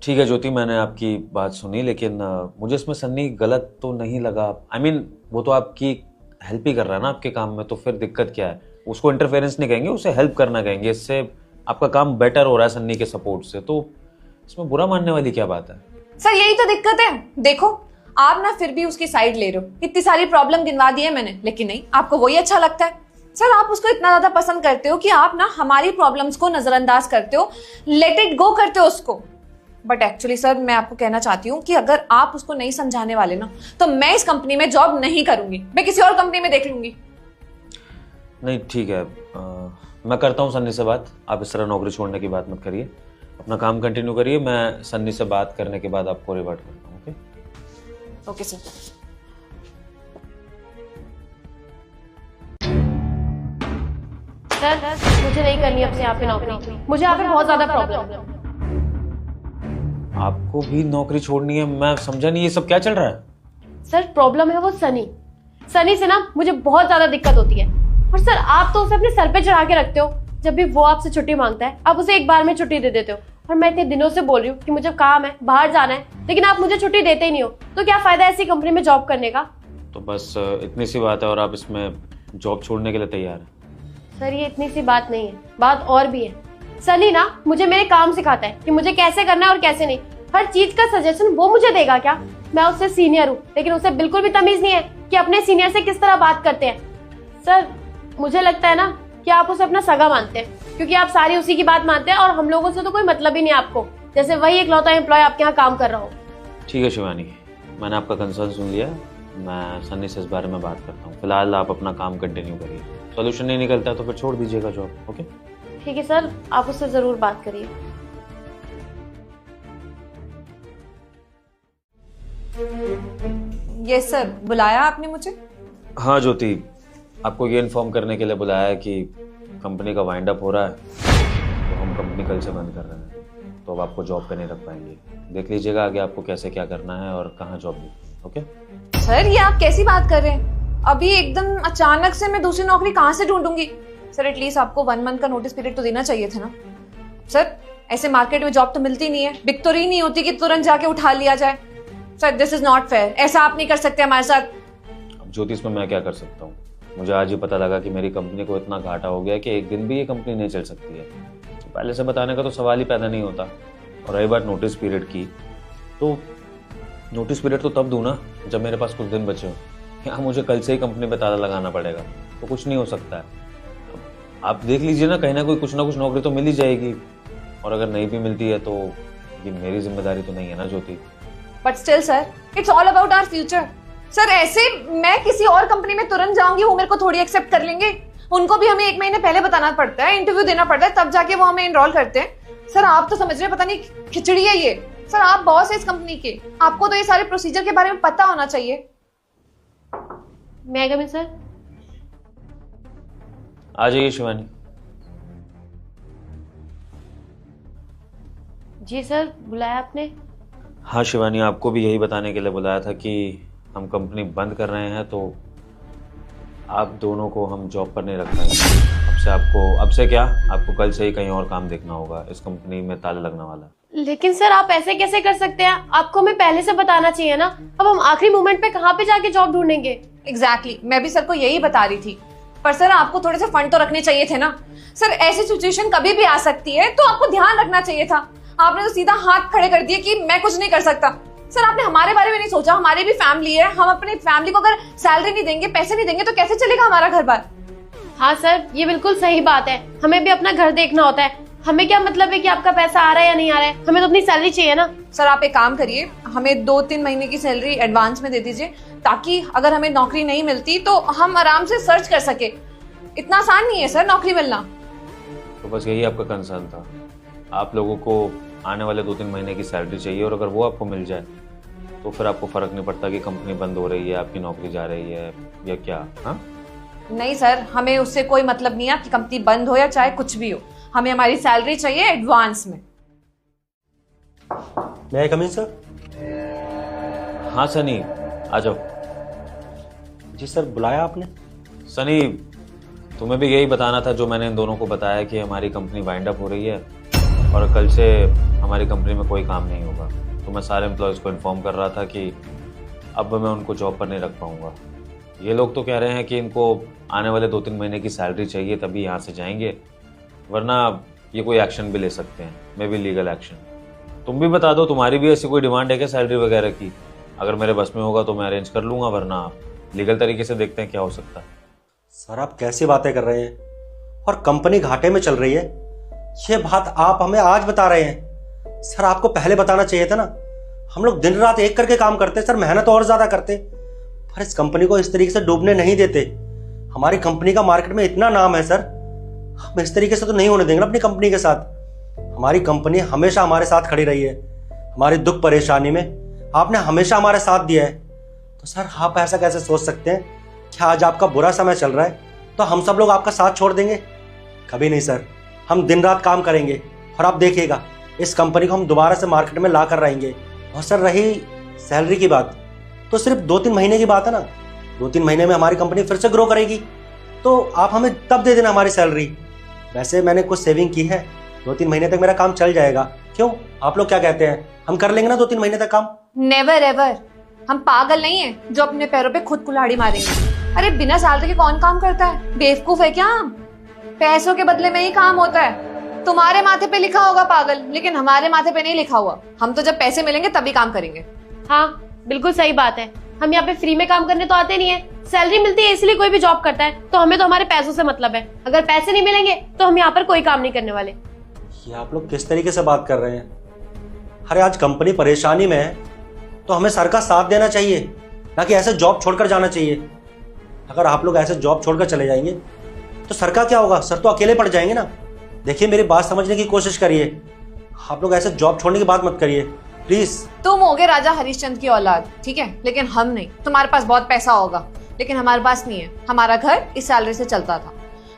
ठीक है ज्योति, मैंने आपकी बात सुनी, लेकिन मुझे इसमें सन्नी गलत तो नहीं लगा। I mean, वो तो आपकी हेल्प ही कर रहा है ना आपके काम में, तो फिर दिक्कत क्या है? उसको इंटरफेरेंस नहीं कहेंगे, उसे हेल्प करना कहेंगे। इससे आपका काम बेटर हो रहा है सन्नी के सपोर्ट से, तो इसमें बुरा मानने वाली क्या बात है? सर यही तो दिक्कत है। देखो आप ना फिर भी उसकी साइड ले रहे हो। इतनी सारी प्रॉब्लम गिनवा दी है मैंने, लेकिन नहीं, आपको वही अच्छा लगता है। सर आप उसको इतना ज्यादा पसंद करते हो कि आप ना हमारी प्रॉब्लम्स को नजरअंदाज करते हो, लेट इट गो करते हो उसको। बट एक्चुअली सर मैं आपको कहना चाहती हूँ कि अगर आप उसको नहीं समझाने वाले ना, तो मैं इस कंपनी में जॉब नहीं करूंगी, मैं किसी और कंपनी में देख लूंगी। नहीं ठीक है, मैं करता हूँ सन्नी से बात। आप इस तरह नौकरी छोड़ने की बात मत करिए, अपना काम कंटिन्यू करिए। मैं सन्नी से बात करने के बाद आपको रिवर्ट करता हूँ। Okay okay sir. सर मुझे नहीं करनी अब से यहाँ पे नौकरी, मुझे यहाँ पे बहुत ज्यादा प्रॉब्लम है। आपको भी नौकरी छोड़नी है? मैं समझा नहीं, ये सब क्या चल रहा है? सर प्रॉब्लम है वो सनी से ना मुझे बहुत ज्यादा दिक्कत होती है। और सर आप तो उसे अपने सर पे चढ़ा के रखते हो, जब भी वो आपसे छुट्टी मांगता है आप उसे एक बार में छुट्टी दे देते हो। और मैं इतने दिनों से बोल रही हूँ कि मुझे काम है, बाहर जाना है, लेकिन आप मुझे छुट्टी देते ही नहीं हो। तो क्या फायदा ऐसी कंपनी में जॉब करने का? तो बस इतनी सी बात है और आप इसमें जॉब छोड़ने के लिए तैयार हैं? सर ये इतनी सी बात नहीं है, बात और भी है। सनी ना मुझे मेरे काम सिखाता है कि मुझे कैसे करना है और कैसे नहीं। हर चीज का सजेशन वो मुझे देगा क्या? मैं उससे सीनियर हूँ, लेकिन उसे बिल्कुल भी तमीज नहीं है कि अपने सीनियर से किस तरह बात करते हैं। सर मुझे लगता है ना कि आप उसे अपना सगा मानते हैं, क्योंकि आप सारी उसी की बात मानते हैं और हम लोगों से तो कोई मतलब ही नहीं आपको, जैसे वही इकलौता एम्प्लॉय आपके यहाँ काम कर रहा हो। ठीक है शिवानी, मैंने आपका कंसर्न सुन लिया, मैं सन्नी से इस बारे में बात करता हूँ। फिलहाल आप अपना काम कंटिन्यू करिए, सोल्यूशन नहीं निकलता है तो फिर छोड़ दीजिएगा जॉब। ओके ठीक है सर, आप उससे जरूर बात करिए। यस सर, बुलाया आपने मुझे? हाँ ज्योति, आपको ये इन्फॉर्म करने के लिए बुलाया है कि कंपनी का वाइंड अप हो रहा है, तो हम कंपनी कल से बंद कर रहे हैं, तो अब आपको जॉब पे नहीं रख पाएंगे। देख लीजिएगा आगे आपको कैसे क्या करना है और कहाँ जॉब दी। ओके सर ये आप कैसी बात कर रहे हैं? अभी एकदम अचानक से मैं दूसरी नौकरी कहाँ से ढूंढूंगी? सर एटलीस्ट आपको 1 मंथ का नोटिस पीरियड तो देना चाहिए था ना। सर ऐसे मार्केट में जॉब तो मिलती नहीं है, बिक तो रही नहीं होती कि तुरंत जाके उठा लिया जाए। Sir this is not fair, ऐसा आप नहीं कर सकते हमारे साथ। अब ज्योति इसमें मैं क्या कर सकता हूँ? मुझे आज ही पता लगा कि मेरी कंपनी को इतना घाटा हो गया कि एक दिन भी ये कंपनी नहीं चल सकती है। तो पहले से बताने का तो सवाल ही पैदा नहीं होता। और रही बात नोटिस पीरियड की, तो नोटिस पीरियड तो तब दूँ ना जब मेरे पास कुछ दिन बचे हो। यहाँ मुझे कल से ही कंपनी पे ताला लगाना पड़ेगा, तो कुछ नहीं हो सकता है। आप देख लीजिए ना, कहीं ना कुछ नौकरी तो मिल ही जाएगी। और अगर नहीं भी मिलती है तो ये मेरी जिम्मेदारी तो नहीं है ना Jyoti. But still sir, it's all about our future. Sir ऐसे मैं किसी और कंपनी में तुरंत जाऊंगी, वो मेरे को थोड़ी एक्सेप्ट कर लेंगे? उनको भी हमें 1 महीने पहले बताना पड़ता है, इंटरव्यू देना पड़ता है, तब जाके वो हमें एनरोल करते हैं। सर आप तो समझ रहे, पता नहीं खिचड़ी है ये। सर आप बॉस है इस कंपनी के, आपको तो ये सारे प्रोसीजर के बारे में पता होना चाहिए। मैं कम इन सर? आ जाइए शिवानी। जी सर, बुलाया आपने? हाँ शिवानी, आपको भी यही बताने के लिए बुलाया था कि हम कंपनी बंद कर रहे हैं, तो आप दोनों को हम जॉब पर नहीं रख पाएंगे। अब से क्या, आपको कल से ही कहीं और काम देखना होगा। इस कंपनी में ताला लगने वाला है। लेकिन सर आप ऐसे कैसे कर सकते हैं? आपको हमें पहले से बताना चाहिए ना। अब हम आखिरी मोमेंट पे कहाँ पे जाके जॉब ढूंढेंगे? एग्जैक्टली, मैं भी सर को यही बता रही थी। पर सर आपको थोड़े से फंड तो रखने चाहिए थे ना। सर ऐसी सिचुएशन कभी भी आ सकती है, तो आपको ध्यान रखना चाहिए था। आपने तो सीधा हाथ खड़े कर दिए कि मैं कुछ नहीं कर सकता। सर आपने हमारे बारे में नहीं सोचा, हमारी भी फैमिली है। हम अपनी फैमिली को अगर सैलरी नहीं देंगे, पैसे नहीं देंगे, तो कैसे चलेगा हमारा घर बार? हाँ सर, ये बिल्कुल सही बात है। हमें भी अपना घर देखना होता है। हमें क्या मतलब है कि आपका पैसा आ रहा है या नहीं आ रहा है? हमें तो अपनी सैलरी चाहिए ना। सर आप एक काम करिए, हमें 2-3 महीने की सैलरी एडवांस में दे दीजिए, ताकि अगर हमें नौकरी नहीं मिलती तो हम आराम से सर्च कर सके। इतना आसान नहीं है सर नौकरी मिलना। तो बस यही आपका कंसर्न था। आप लोगों को आने वाले 2-3 महीने की सैलरी चाहिए, और अगर वो आपको मिल जाए तो फिर आपको फर्क नहीं पड़ता कि कंपनी बंद हो रही है, आपकी नौकरी जा रही है या क्या। हाँ नहीं सर, हमें उससे कोई मतलब नहीं है, आपकी कंपनी बंद हो या चाहे कुछ भी हो। हमें हमारी सैलरी चाहिए एडवांस में। May I come in, sir? हाँ सनी, आ जाओ। जी सर, बुलाया आपने? सनी, तुम्हें भी यही बताना था जो मैंने इन दोनों को बताया कि हमारी कंपनी वाइंड अप हो रही है और कल से हमारी कंपनी में कोई काम नहीं होगा। तो मैं सारे एम्प्लॉयज़ को इन्फॉर्म कर रहा था कि अब मैं उनको जॉब पर नहीं रख पाऊंगा। ये लोग तो कह रहे हैं कि इनको आने वाले 2-3 महीने की सैलरी चाहिए तभी यहाँ से जाएंगे, वरना ये कोई एक्शन भी ले सकते हैं, मे बी लीगल एक्शन। तुम भी बता दो, तुम्हारी भी ऐसी कोई डिमांड है क्या सैलरी वगैरह की? अगर मेरे बस में होगा तो मैं अरेंज कर लूँगा, वरना लीगल तरीके से देखते हैं क्या हो सकता है। सर आप कैसी बातें कर रहे हैं? और कंपनी घाटे में चल रही है, ये बात आप हमें आज बता रहे हैं? सर आपको पहले बताना चाहिए था ना। हम लोग दिन रात एक करके काम करते सर, मेहनत और ज्यादा करते, पर इस कंपनी को इस तरीके से डूबने नहीं देते। हमारी कंपनी का मार्केट में इतना नाम है सर, हम इस तरीके से तो नहीं होने देंगे ना अपनी कंपनी के साथ। हमारी कंपनी हमेशा हमारे साथ खड़ी रही है, हमारी दुख परेशानी में आपने हमेशा हमारा साथ दिया है। तो सर आप ऐसा कैसे सोच सकते हैं कि आज आपका बुरा समय चल रहा है तो हम सब लोग आपका साथ छोड़ देंगे? कभी नहीं सर, हम दिन रात काम करेंगे और आप देखिएगा इस कंपनी को हम दोबारा से मार्केट में ला कर रहेंगे। और सर रही सैलरी की बात, तो सिर्फ 2-3 महीने की बात है ना, 2-3 महीने में हमारी कंपनी फिर से ग्रो करेगी, तो आप हमें तब दे देना हमारी सैलरी। वैसे मैंने कुछ सेविंग की है, 2-3 महीने तक मेरा काम चल जाएगा। क्यों, आप लोग क्या कहते हैं, हम कर लेंगे ना 2-3 महीने तक काम? नेवर एवर, हम पागल नहीं है जो अपने पैरों पे खुद कुल्हाड़ी मारेंगे। अरे बिना सैलरी के कौन काम करता है, बेवकूफ है क्या हम? पैसों के बदले में ही काम होता है। तुम्हारे माथे पे लिखा होगा पागल, लेकिन हमारे माथे पे नहीं लिखा हुआ। हम तो जब पैसे मिलेंगे तभी काम करेंगे। हाँ बिल्कुल सही बात है, हम यहाँ पे फ्री में काम करने तो आते नहीं है। सैलरी मिलती है इसलिए कोई भी जॉब करता है, तो हमें तो हमारे पैसों से मतलब है। अगर पैसे नहीं मिलेंगे तो हम यहाँ पर कोई काम नहीं करने वाले। ये आप लोग किस तरीके से बात कर रहे हैं? अरे आज कंपनी परेशानी में है तो हमें सर का साथ देना चाहिए, ना कि ऐसे जॉब छोड़कर जाना चाहिए। अगर आप लोग ऐसे जॉब छोड़कर चले जाएंगे तो सर का क्या होगा? सर तो अकेले पड़ जाएंगे ना। देखिए मेरी बात समझने की कोशिश करिए, आप लोग ऐसे जॉब छोड़ने की बात मत करिए प्लीज। तुम होगे राजा हरिश्चंद्र की औलाद, ठीक है, लेकिन हम नहीं। तुम्हारे पास बहुत पैसा होगा लेकिन हमारे पास नहीं है। हमारा घर इस सैलरी से चलता था,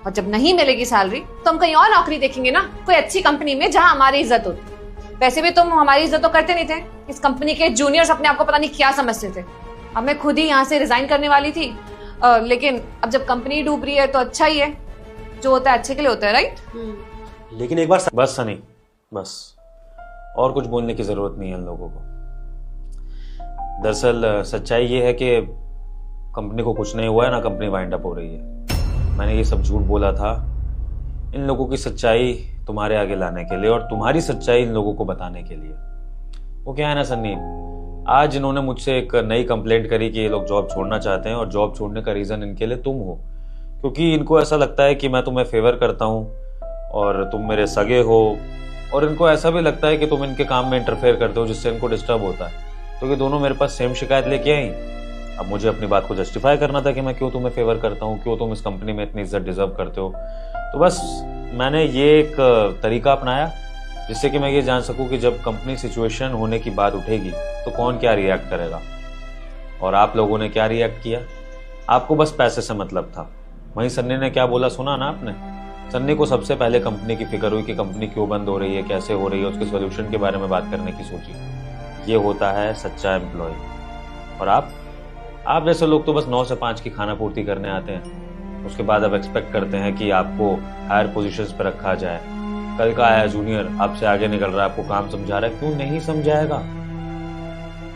और जब नहीं मिलेगी सैलरी तो हम कहीं और नौकरी देखेंगे ना, कोई अच्छी कंपनी में जहां हमारी इज्जत होती। वैसे भी तुम हमारी इज्जत तो करते नहीं थे। इस कंपनी के जूनियर्स अपने आप को पता नहीं क्या समझते थे। अब मैं खुद ही यहाँ से रिजाइन करने वाली थी, लेकिन अब जब कंपनी डूब रही है तो अच्छा ही है, जो होता है अच्छे के लिए होता है, राइट? लेकिन एक बार बस सनी, बस, और कुछ बोलने की जरूरत नहीं है इन लोगों को। दरअसल सच्चाई ये है कि कंपनी को कुछ नहीं हुआ है, ना कंपनी वाइंड अप हो रही है। मैंने ये सब झूठ बोला था इन लोगों की सच्चाई तुम्हारे आगे लाने के लिए, और तुम्हारी सच्चाई इन लोगों को बताने के लिए। वो क्या है ना सन्नी, आज इन्होंने मुझसे एक नई कंप्लेंट करी कि ये लोग जॉब छोड़ना चाहते हैं, और जॉब छोड़ने का रीजन इनके लिए तुम हो, क्योंकि इनको ऐसा लगता है कि मैं तुम्हें फेवर करता हूँ और तुम मेरे सगे हो, और इनको ऐसा भी लगता है कि तुम इनके काम में इंटरफेयर करते हो जिससे इनको डिस्टर्ब होता है। तो ये दोनों मेरे पास सेम शिकायत लेके आई। अब मुझे अपनी बात को जस्टिफाई करना था कि मैं क्यों तुम्हें फेवर करता हूँ, क्यों तुम इस कंपनी में इतनी इज्जत डिजर्व करते हो। तो बस मैंने ये एक तरीका अपनाया जिससे कि मैं ये जान सकूं कि जब कंपनी सिचुएशन होने की बात उठेगी तो कौन क्या रिएक्ट करेगा। और आप लोगों ने क्या रिएक्ट किया? आपको बस पैसे से मतलब था। वहीं सन्नी ने क्या बोला सुना ना आपने? सन्नी को सबसे पहले कंपनी की फिक्र हुई कि कंपनी क्यों बंद हो रही है, कैसे हो रही है, उसके सोल्यूशन के बारे में बात करने की सोची। ये होता है सच्चा एम्प्लॉय। और आप जैसे लोग तो बस 9 से 5 की खाना पूर्ति करने आते हैं, उसके बाद अब एक्सपेक्ट करते हैं कि आपको हायर पोजीशंस पर रखा जाए। कल का आया जूनियर आपसे आगे निकल रहा है, आपको काम समझा रहा है, क्यों नहीं समझाएगा?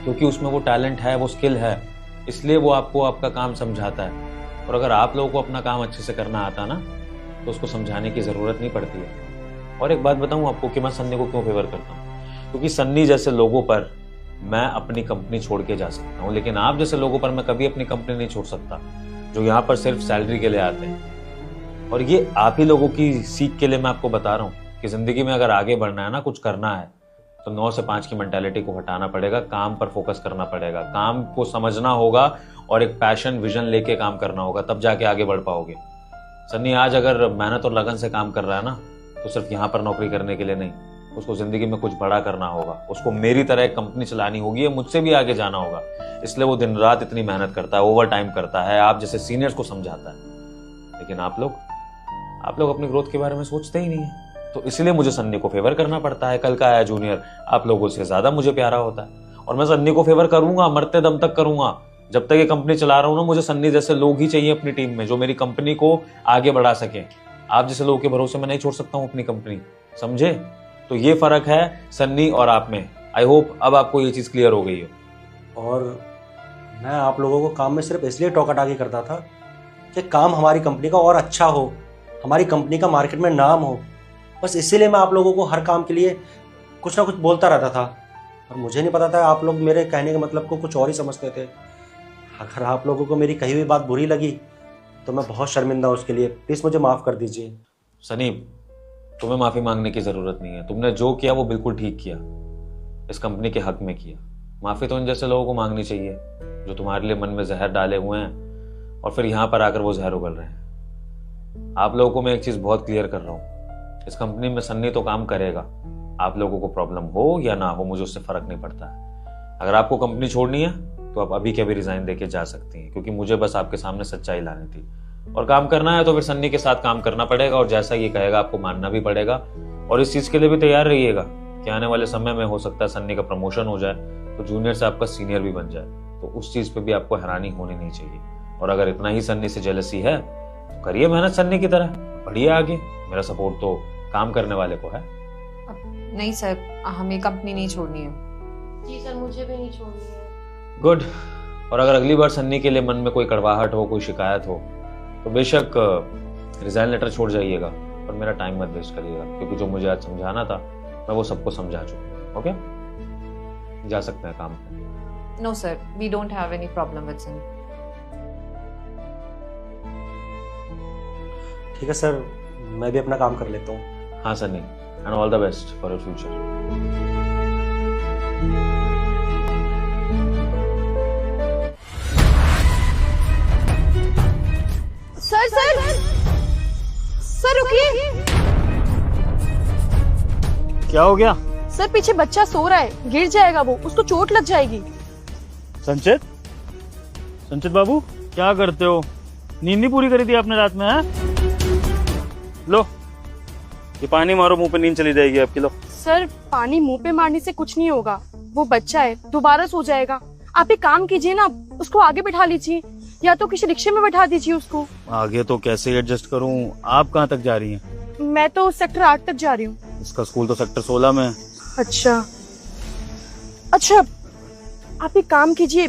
क्योंकि उसमें वो टैलेंट है, वो स्किल है, इसलिए वो आपको आपका काम समझाता है। और अगर आप लोगों को अपना काम अच्छे से करना आता ना तो उसको समझाने की जरूरत नहीं पड़ती है। और एक बात बताऊं आपको कि मैं सन्नी को क्यों फेवर करता हूँ, क्योंकि सन्नी जैसे लोगों पर मैं अपनी कंपनी छोड़ के जा सकता हूँ, लेकिन आप जैसे लोगों पर मैं कभी अपनी कंपनी नहीं छोड़ सकता, जो यहाँ पर सिर्फ सैलरी के लिए आते हैं। और ये आप ही लोगों की सीख के लिए मैं आपको बता रहा हूँ कि जिंदगी में अगर आगे बढ़ना है ना, कुछ करना है, तो 9 से 5 की मेंटालिटी को हटाना पड़ेगा, काम पर फोकस करना पड़ेगा, काम को समझना होगा और एक पैशन विजन लेके काम करना होगा, तब जाके आगे बढ़ पाओगे। सन्नी आज अगर मेहनत और लगन से काम कर रहा है ना, तो सिर्फ यहाँ पर नौकरी करने के लिए नहीं, उसको जिंदगी में कुछ बड़ा करना होगा, उसको मेरी तरह एक कंपनी चलानी होगी, मुझसे भी आगे जाना होगा। इसलिए वो दिन रात इतनी मेहनत करता है, ओवर टाइम करता है, आप जैसे सीनियर्स को समझाता है। लेकिन आप लोग अपनी ग्रोथ के बारे में सोचते ही नहीं है। तो इसलिए मुझे सन्नी को फेवर करना पड़ता है। कल का आया जूनियर आप लोगों से ज्यादा मुझे प्यारा होता है, और मैं सन्नी को फेवर करूंगा, मरते दम तक करूंगा। जब तक ये कंपनी चला रहा हूं ना, मुझे सन्नी जैसे लोग ही चाहिए अपनी टीम में, जो मेरी कंपनी को आगे बढ़ा सके। आप जैसे लोगों के भरोसे मैं नहीं छोड़ सकता हूं अपनी कंपनी, समझे? तो ये फर्क है सन्नी और आप में। आई होप अब आपको ये चीज क्लियर हो गई हो। और मैं आप लोगों को काम में सिर्फ इसलिए टोकाटाकी करता था कि काम हमारी कंपनी का और अच्छा हो, हमारी कंपनी का मार्केट में नाम हो। बस इसीलिए मैं आप लोगों को हर काम के लिए कुछ ना कुछ बोलता रहता था, और मुझे नहीं पता था आप लोग मेरे कहने के मतलब को कुछ और ही समझते थे। अगर आप लोगों को मेरी कही हुई बात बुरी लगी तो मैं बहुत शर्मिंदा हूँ, उसके लिए प्लीज़ मुझे माफ़ कर दीजिए। सनी, तुम्हें माफी मांगने की जरूरत नहीं है। तुमने जो किया वो बिल्कुल ठीक किया, इस कंपनी के हक में किया। माफी तो इन जैसे लोगों को मांगनी चाहिए जो तुम्हारे लिए मन में जहर डाले हुए हैं और फिर यहाँ पर आकर वो जहर उगल रहे हैं। आप लोगों को मैं एक चीज़ बहुत क्लियर कर रहा हूँ, इस कंपनी में सन्नी तो काम करेगा, आप लोगों को प्रॉब्लम हो या ना हो मुझे उससे फ़र्क नहीं पड़ता है। अगर आपको कंपनी छोड़नी है तो आप अभी के अभी रिज़ाइन देके जा सकती हैं, क्योंकि मुझे बस आपके सामने सच्चाई लानी थी। और काम करना है तो फिर सन्नी के साथ काम करना पड़ेगा, और जैसा ये कहेगा आपको मानना भी पड़ेगा। और इस चीज़ के लिए भी तैयार रहिएगा कि आने वाले समय में हो सकता है सन्नी का प्रमोशन हो जाए तो जूनियर से आपका सीनियर भी बन जाए, तो उस चीज़ पे भी आपको हैरानी होनी नहीं चाहिए। और अगर इतना ही सन्नी से जेलसी है तो करिए मेहनत सन्नी की तरह, बढ़िए आगे। मेरा सपोर्ट तो काम करने वाले को है। नहीं सर, हमें कंपनी नहीं छोड़नी है। जी सर, मुझे भी नहीं छोड़नी है। गुड। और अगर अगली बार सन्नी के लिए मन में कोई कड़वाहट हो, कोई शिकायत हो, तो बेशक रिजाइन लेटर छोड़ जाइएगा, पर मेरा टाइम मत वेस्ट करिएगा, क्योंकि जो मुझे आज समझाना था मैं वो सबको समझा चुका हूँ। ओके, जा सकते हैं काम पे। No sir, we don't have any problem with Sunny. ठीक है सर, मैं भी अपना काम कर लेता हूँ। हाँ Sunny, and all the best for your future. Sir sir sir रुकिए। क्या हो गया? सर पीछे बच्चा सो रहा है, गिर जाएगा वो, उसको चोट लग जाएगी। संचित, संचित बाबू क्या करते हो? नींद नहीं पूरी करी थी आपने रात में? है लो ये पानी मारो मुंह पे, नींद चली जाएगी आपकी। लो। सर पानी मुंह पे मारने से कुछ नहीं होगा, वो बच्चा है, दोबारा सो जाएगा। आप एक काम कीजिए ना, उसको आगे बिठा लीजिए या तो किसी रिक्शे में बैठा दीजिए उसको। आगे तो कैसे एडजस्ट करूं? आप कहाँ तक जा रही हैं? मैं तो सेक्टर 8 तक जा रही हूँ। इसका स्कूल तो सेक्टर 16 में है। अच्छा अच्छा, आप एक काम कीजिए,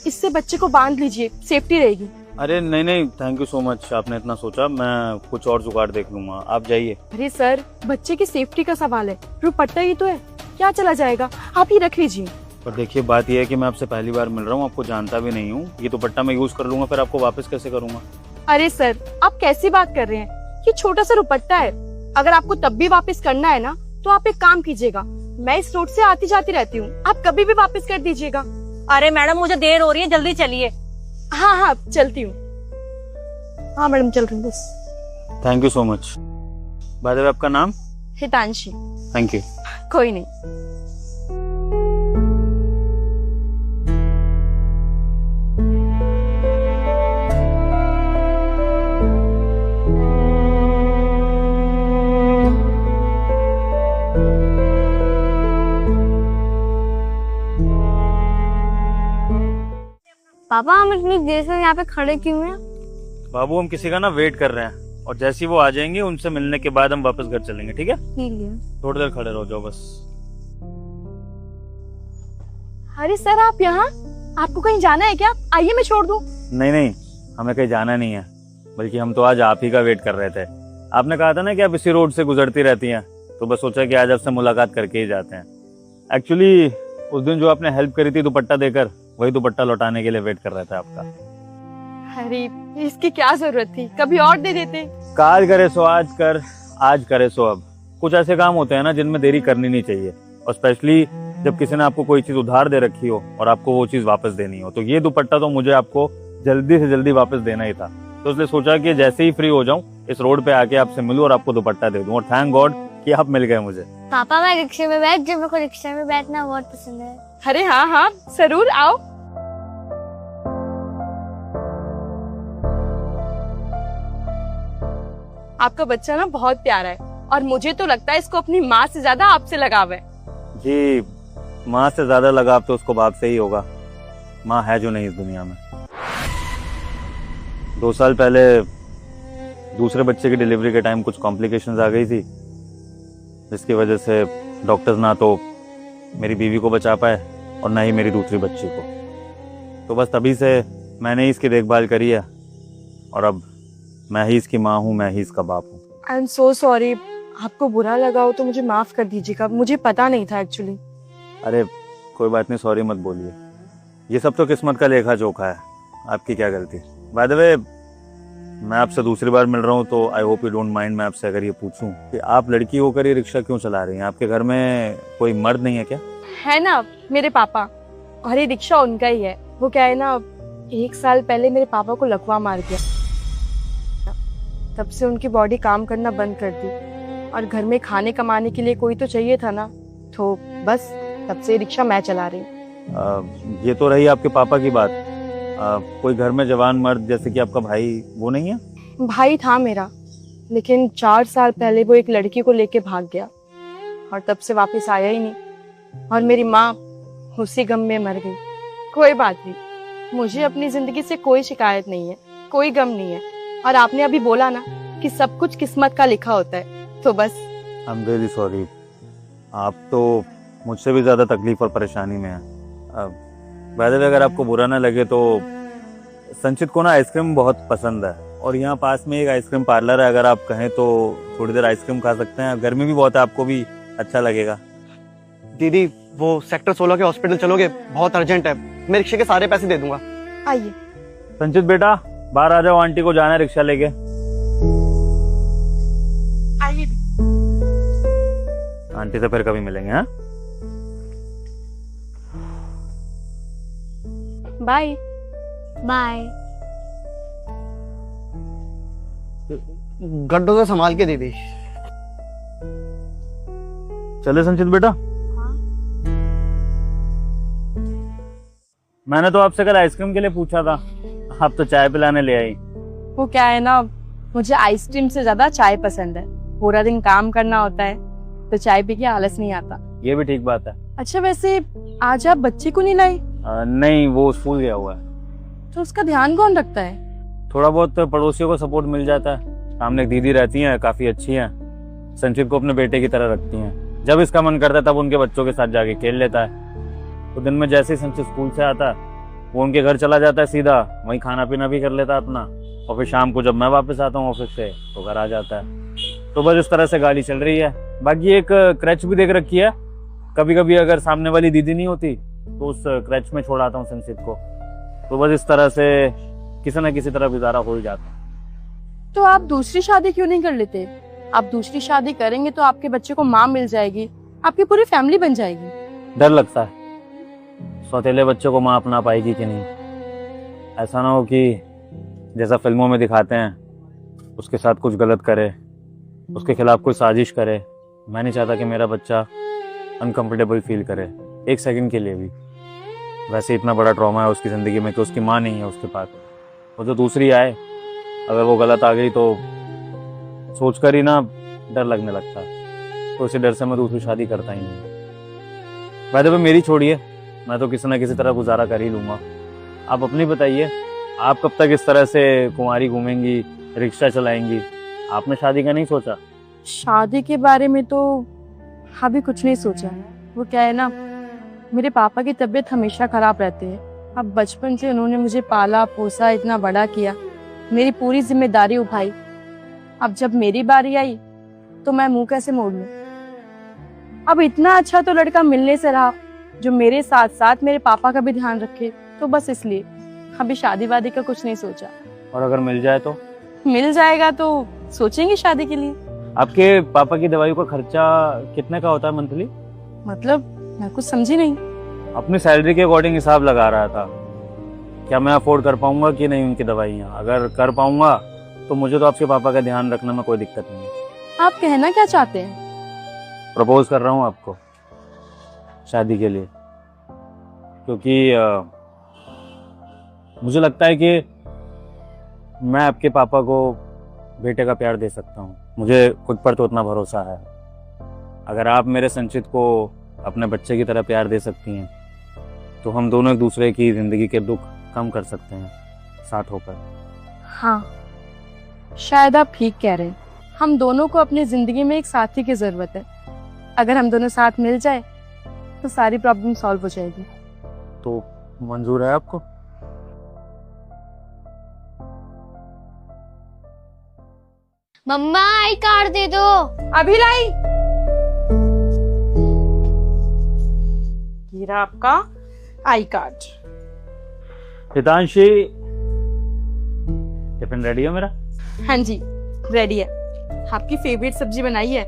इससे बच्चे को बांध लीजिए, सेफ्टी रहेगी। अरे नहीं नहीं, थैंक यू सो मच, आपने इतना सोचा। मैं कुछ और जुगाड़ देख लूंगा, आप जाइए। अरे सर, बच्चे की सेफ्टी का सवाल है, दुपट्टा ही तो है, क्या चला जाएगा, आप ही रख लीजिए। पर देखिए बात यह है कि मैं आपसे पहली बार मिल रहा हूँ, आपको जानता भी नहीं हूँ। ये दुपट्टा मैं यूज कर लूंगा, फिर आपको वापस कैसे करूंगा? अरे सर, आप कैसी बात कर रहे हैं? ये छोटा सा दुपट्टा है, अगर आपको तब भी वापस करना है ना तो आप एक काम कीजिएगा, मैं इस रोड से आती जाती रहती हूँ, आप कभी भी वापस कर दीजिएगा। अरे मैडम मुझे देर हो रही है, जल्दी चलिए। हाँ हाँ चलती हूँ। हाँ मैडम चल रही हूँ बस। Thank you so much. By the way आपका नाम? हितांशी। Thank you. कोई नहीं। पापा हम इतनी देर से यहाँ पे खड़े क्यों हैं? बाबू हम किसी का ना वेट कर रहे हैं, और जैसे ही वो आ जाएंगे उनसे मिलने के बाद हम वापस घर चलेंगे। ठीक है? ठीक है। थोड़ी देर खड़े रहो जाओ बस। अरे सर आप यहाँ, आपको कहीं जाना है क्या? आइए मैं छोड़ दूँ। नहीं नहीं, हमें कहीं जाना नहीं है, बल्कि हम तो आज आप ही का वेट कर रहे थे। आपने कहा था ना कि आप इसी रोड से गुजरती रहती हैं, तो बस सोचा कि आज आपसे मुलाकात करके ही जाते हैं। एक्चुअली उस दिन जो आपने हेल्प करी थी दुपट्टा देकर, वही दुपट्टा लौटाने के लिए वेट कर रहे थे आपका। अरे इसकी क्या जरूरत थी, कभी और दे देते। काज करे सो आज कर, आज करे सो अब। कुछ ऐसे काम होते हैं ना जिनमें देरी करनी नहीं चाहिए, और स्पेशली जब किसी ने आपको कोई चीज उधार दे रखी हो और आपको वो चीज वापस देनी हो। तो ये दुपट्टा तो मुझे आपको जल्दी से जल्दी वापस देना ही था, तो इसलिए सोचा कि जैसे ही फ्री हो जाऊं इस रोड पे आके आपसे मिलूं और आपको दुपट्टा दे दूं। और थैंक गॉड कि आप मिल गए मुझे। पापा मैं रिक्शे में बैठ गई, मेरे को रिक्शे में बैठना बहुत पसंद है। अरे हाँ हाँ जरूर आओ। आपका बच्चा ना बहुत प्यारा है, और मुझे तो लगता है इसको अपनी माँ से ज्यादा आपसे लगाव है। जी, माँ से ज्यादा लगाव तो उसको बाप से ही होगा। माँ है जो नहीं इस दुनिया में। 2 साल पहले दूसरे बच्चे की डिलीवरी के टाइम कुछ कॉम्प्लिकेशंस आ गई थी, जिसकी वजह से डॉक्टर्स ना तो मेरी बीवी को बचा पाए और ना ही मेरी दूसरी बच्ची को। तो बस तभी से मैंने ही इसकी देखभाल करी है, और अब मैं ही इसकी माँ हूँ, मैं ही इसका बाप हूँ। आई एम सो सॉरी, आपको बुरा लगा हो तो मुझे माफ कर दीजिएगा, मुझे पता नहीं था एक्चुअली। अरे कोई बात नहीं, सॉरी मत बोलिए, ये सब तो किस्मत का लेखा जोखा है, आपकी क्या गलती। बाय द वे मैं आपसे दूसरी बार मिल रहा हूँ, तो I hope you don't mind मैं आपसे अगर ये पूछूं कि आप लड़की होकर ये रिक्शा क्यों चला रही हैं? आपके घर में कोई मर्द नहीं है क्या? है ना मेरे पापा, और ये रिक्शा उनका ही है। वो क्या है ना, 1 साल पहले मेरे पापा को लकवा मार गया। तब से उनकी बॉडी काम करना बंद कर दी और घर में खाने कमाने के लिए कोई तो चाहिए था ना, तो बस तब से रिक्शा मैं चला रही हूँ। ये तो रही आपके पापा की बात। कोई घर में जवान मर्द जैसे कि आपका भाई वो नहीं है? भाई था मेरा, लेकिन 4 साल पहले वो एक लड़की को लेके भाग गया और तब से वापस आया ही नहीं। और मेरी माँ उसी गम में मर गई। कोई बात नहीं, मुझे अपनी जिंदगी से कोई शिकायत नहीं है, कोई गम नहीं है। और आपने अभी बोला ना कि सब कुछ किस्मत का लिखा होता है, तो बस। आई एम रियली सॉरी। आप तो मुझसे भी ज़्यादा तकलीफ और परेशानी में हैं। वैसे अगर आपको बुरा ना लगे तो संचित को ना आइसक्रीम बहुत पसंद है और यहाँ पास में एक आइसक्रीम पार्लर है, अगर आप कहें तो थोड़ी देर आइसक्रीम खा सकते हैं। गर्मी भी बहुत है, आपको भी अच्छा लगेगा। दीदी वो सेक्टर 16 के हॉस्पिटल चलोगे? बहुत अर्जेंट है, मैं रिक्शे के सारे पैसे दे दूंगा। आइए। संचित बेटा बाहर आ जाओ, आंटी को जाना है रिक्शा लेके। आइए। आंटी से फिर कभी मिलेंगे। हाँ, बाय। बाय। गड्ढों से संभाल के दीदी। चले संचित बेटा। मैंने तो आपसे कल आइसक्रीम के लिए पूछा था, आप तो चाय पिलाने ले आई। वो क्या है ना, मुझे आइसक्रीम से ज्यादा चाय पसंद है। पूरा दिन काम करना होता है तो चाय पी के आलस नहीं आता। ये भी ठीक बात है। अच्छा वैसे आज आप बच्चे को नहीं लाई? नहीं, वो स्कूल गया हुआ है। तो उसका ध्यान कौन रखता है? थोड़ा बहुत पड़ोसियों को सपोर्ट मिल जाता है। सामने एक दीदी रहती हैं, काफी अच्छी हैं, संचित को अपने बेटे की तरह रखती हैं। जब इसका मन करता है तब उनके बच्चों के साथ जाके खेल लेता है। तो दिन में जैसे ही संचित स्कूल से आता है वो उनके घर चला जाता है सीधा, वहीं खाना पीना भी कर लेता है अपना, और फिर शाम को जब मैं वापस आता हूँ ऑफिस से तो घर आ जाता है। तो बस इस तरह से गाड़ी चल रही है। बाकी एक क्रच भी देख रखी है, कभी कभी अगर सामने वाली दीदी नहीं होती तो उस क्रच में छोड़ आता हूँ संचित को। तो बस इस तरह से किसी न किसी तरह गुजारा हो ही जाता। तो आप दूसरी शादी क्यों नहीं कर लेते? आप दूसरी शादी करेंगे तो आपके बच्चे को माँ मिल जाएगी, आपकी पूरी फैमिली बन जाएगी। डर लगता है सौतेले बच्चों को माँ अपना पाएगी कि नहीं। ऐसा ना हो कि जैसा फिल्मों में दिखाते हैं उसके साथ कुछ गलत करे, उसके खिलाफ कोई साजिश करे। मैं नहीं चाहता कि मेरा बच्चा अनकंफर्टेबल फील करे एक सेकंड के लिए भी। वैसे इतना बड़ा ट्रॉमा है उसकी ज़िंदगी में कि उसकी माँ नहीं है उसके पास। वो जो दूसरी आए अगर वो गलत आ गई तो सोचकर ही ना डर लगने लगता है। तो इसी डर से मैं दूसरी शादी करता ही नहीं। वैसे मेरी छोड़िए, मैं तो किसी न किसी तरह गुजारा कर ही लूँगा। आप अपनी बताइए, आप कब तक इस तरह से कुंवारी घूमेंगी, रिक्शा चलाएंगी? आपने शादी का नहीं सोचा? शादी के बारे में तो अभी कुछ नहीं सोचा। वो क्या है ना, मेरे पापा की तबीयत हमेशा खराब रहती है। अब बचपन से उन्होंने मुझे पाला पोसा, इतना बड़ा किया, मेरी पूरी जिम्मेदारी उठाई। अब जब मेरी बारी आई तो मैं मुंह कैसे मोड़ लूं? अब इतना अच्छा तो लड़का मिलने से रहा जो मेरे साथ साथ मेरे पापा का भी ध्यान रखे, तो बस इसलिए अभी शादी वादी का कुछ नहीं सोचा। और अगर मिल जाए तो? मिल जाएगा तो सोचेंगे शादी के लिए। आपके पापा की दवाइयों का खर्चा कितने का होता है मंथली? मतलब मैं कुछ समझी नहीं। अपनी सैलरी के अकॉर्डिंग हिसाब लगा रहा था, क्या मैं अफोर्ड कर पाऊंगा कि नहीं उनकी दवाइयाँ। अगर कर पाऊंगा तो मुझे तो आपके पापा का ध्यान रखने में कोई दिक्कत नहीं है। आप कहना क्या चाहते हैं? प्रपोज कर रहा हूँ आपको शादी के लिए, क्योंकि मुझे लगता है कि मैं आपके पापा को बेटे का प्यार दे सकता हूँ। मुझे खुद पर तो उतना भरोसा है। अगर आप मेरे संचित को अपने बच्चे की तरह प्यार दे सकती हैं तो हम दोनों एक दूसरे की जिंदगी के दुख कम कर सकते हैं साथ होकर। हाँ, शायद आप ठीक कह रहे हैं। हम दोनों को अपनी जिंदगी में एक साथी की जरूरत है। अगर हम दोनों साथ मिल जाए तो सारी प्रॉब्लम सॉल्व हो जाएगी। तो मंजूर है आपको? मम्मा आई कार्ड दे दो। अभी लाई। ये रहा आपका I card. Hitanshi, tiffin ready है मेरा? हाँ जी रेडी है। आपकी फेवरेट सब्जी बनाई है।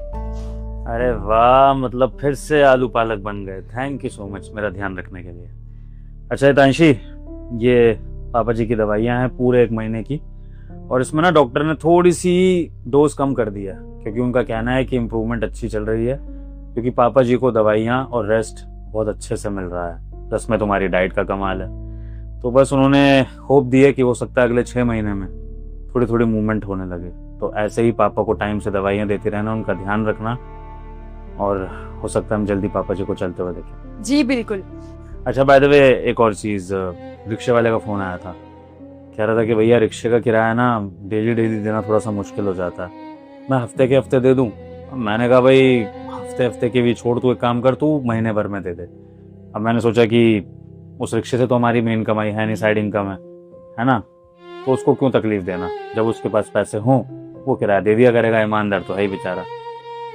अरे वाह, मतलब फिर से आलू पालक बन गए। थैंक यू सो मच मेरा ध्यान रखने के लिए। अच्छा हितांशी, ये पापा जी की दवाइयाँ हैं पूरे 1 महीने की, और इसमें ना डॉक्टर ने थोड़ी सी डोज कम कर दिया क्योंकि उनका कहना है कि इम्प्रूवमेंट अच्छी चल रही है, क्योंकि पापा जी को दवाइयाँ और रेस्ट बहुत अच्छे से मिल रहा है, प्लस में तुम्हारी डाइट का कमाल है। तो बस उन्होंने होप दी है कि हो सकता है अगले 6 महीने में थोड़ी थोड़ी मूवमेंट होने लगे। तो ऐसे ही पापा को टाइम से दवाइयाँ देते रहना, उनका ध्यान रखना, और हो सकता है हम जल्दी पापा जी को चलते हुए देखें। जी बिल्कुल। अच्छा बाय द वे, एक और चीज़, रिक्शे वाले का फ़ोन आया था, कह रहा था कि भैया रिक्शे का किराया ना डेली देना थोड़ा सा मुश्किल हो जाता है, मैं हफ्ते के हफ्ते दे दूं। मैंने कहा भाई हफ्ते के भी छोड़, तू एक काम कर, तू महीने भर में दे दे। अब मैंने सोचा कि उस रिक्शे से तो हमारी मेन कमाई है नहीं, साइड इनकम है ना, तो उसको क्यों तकलीफ देना, जब उसके पास पैसे हों वो किराया दे दिया करेगा, ईमानदार तो है ही बेचारा।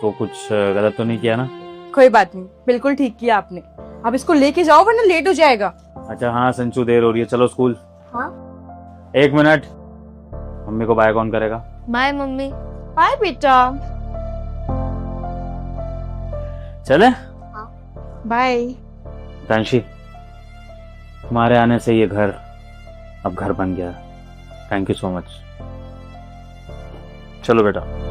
तो कुछ गलत तो नहीं किया ना? कोई बात नहीं, बिल्कुल ठीक किया आपने। अब इसको लेके जाओ वरना लेट हो जाएगा। अच्छा हाँ संचू, देर हो रही है, चलो स्कूल। हाँ 1 मिनट, मम्मी को बाय कौन करेगा? Bye mummy. बाय बेटा। चले बाय। दांशी, तुम्हारे आने से ये घर अब घर बन गया। Thank you so much. चलो बेटा।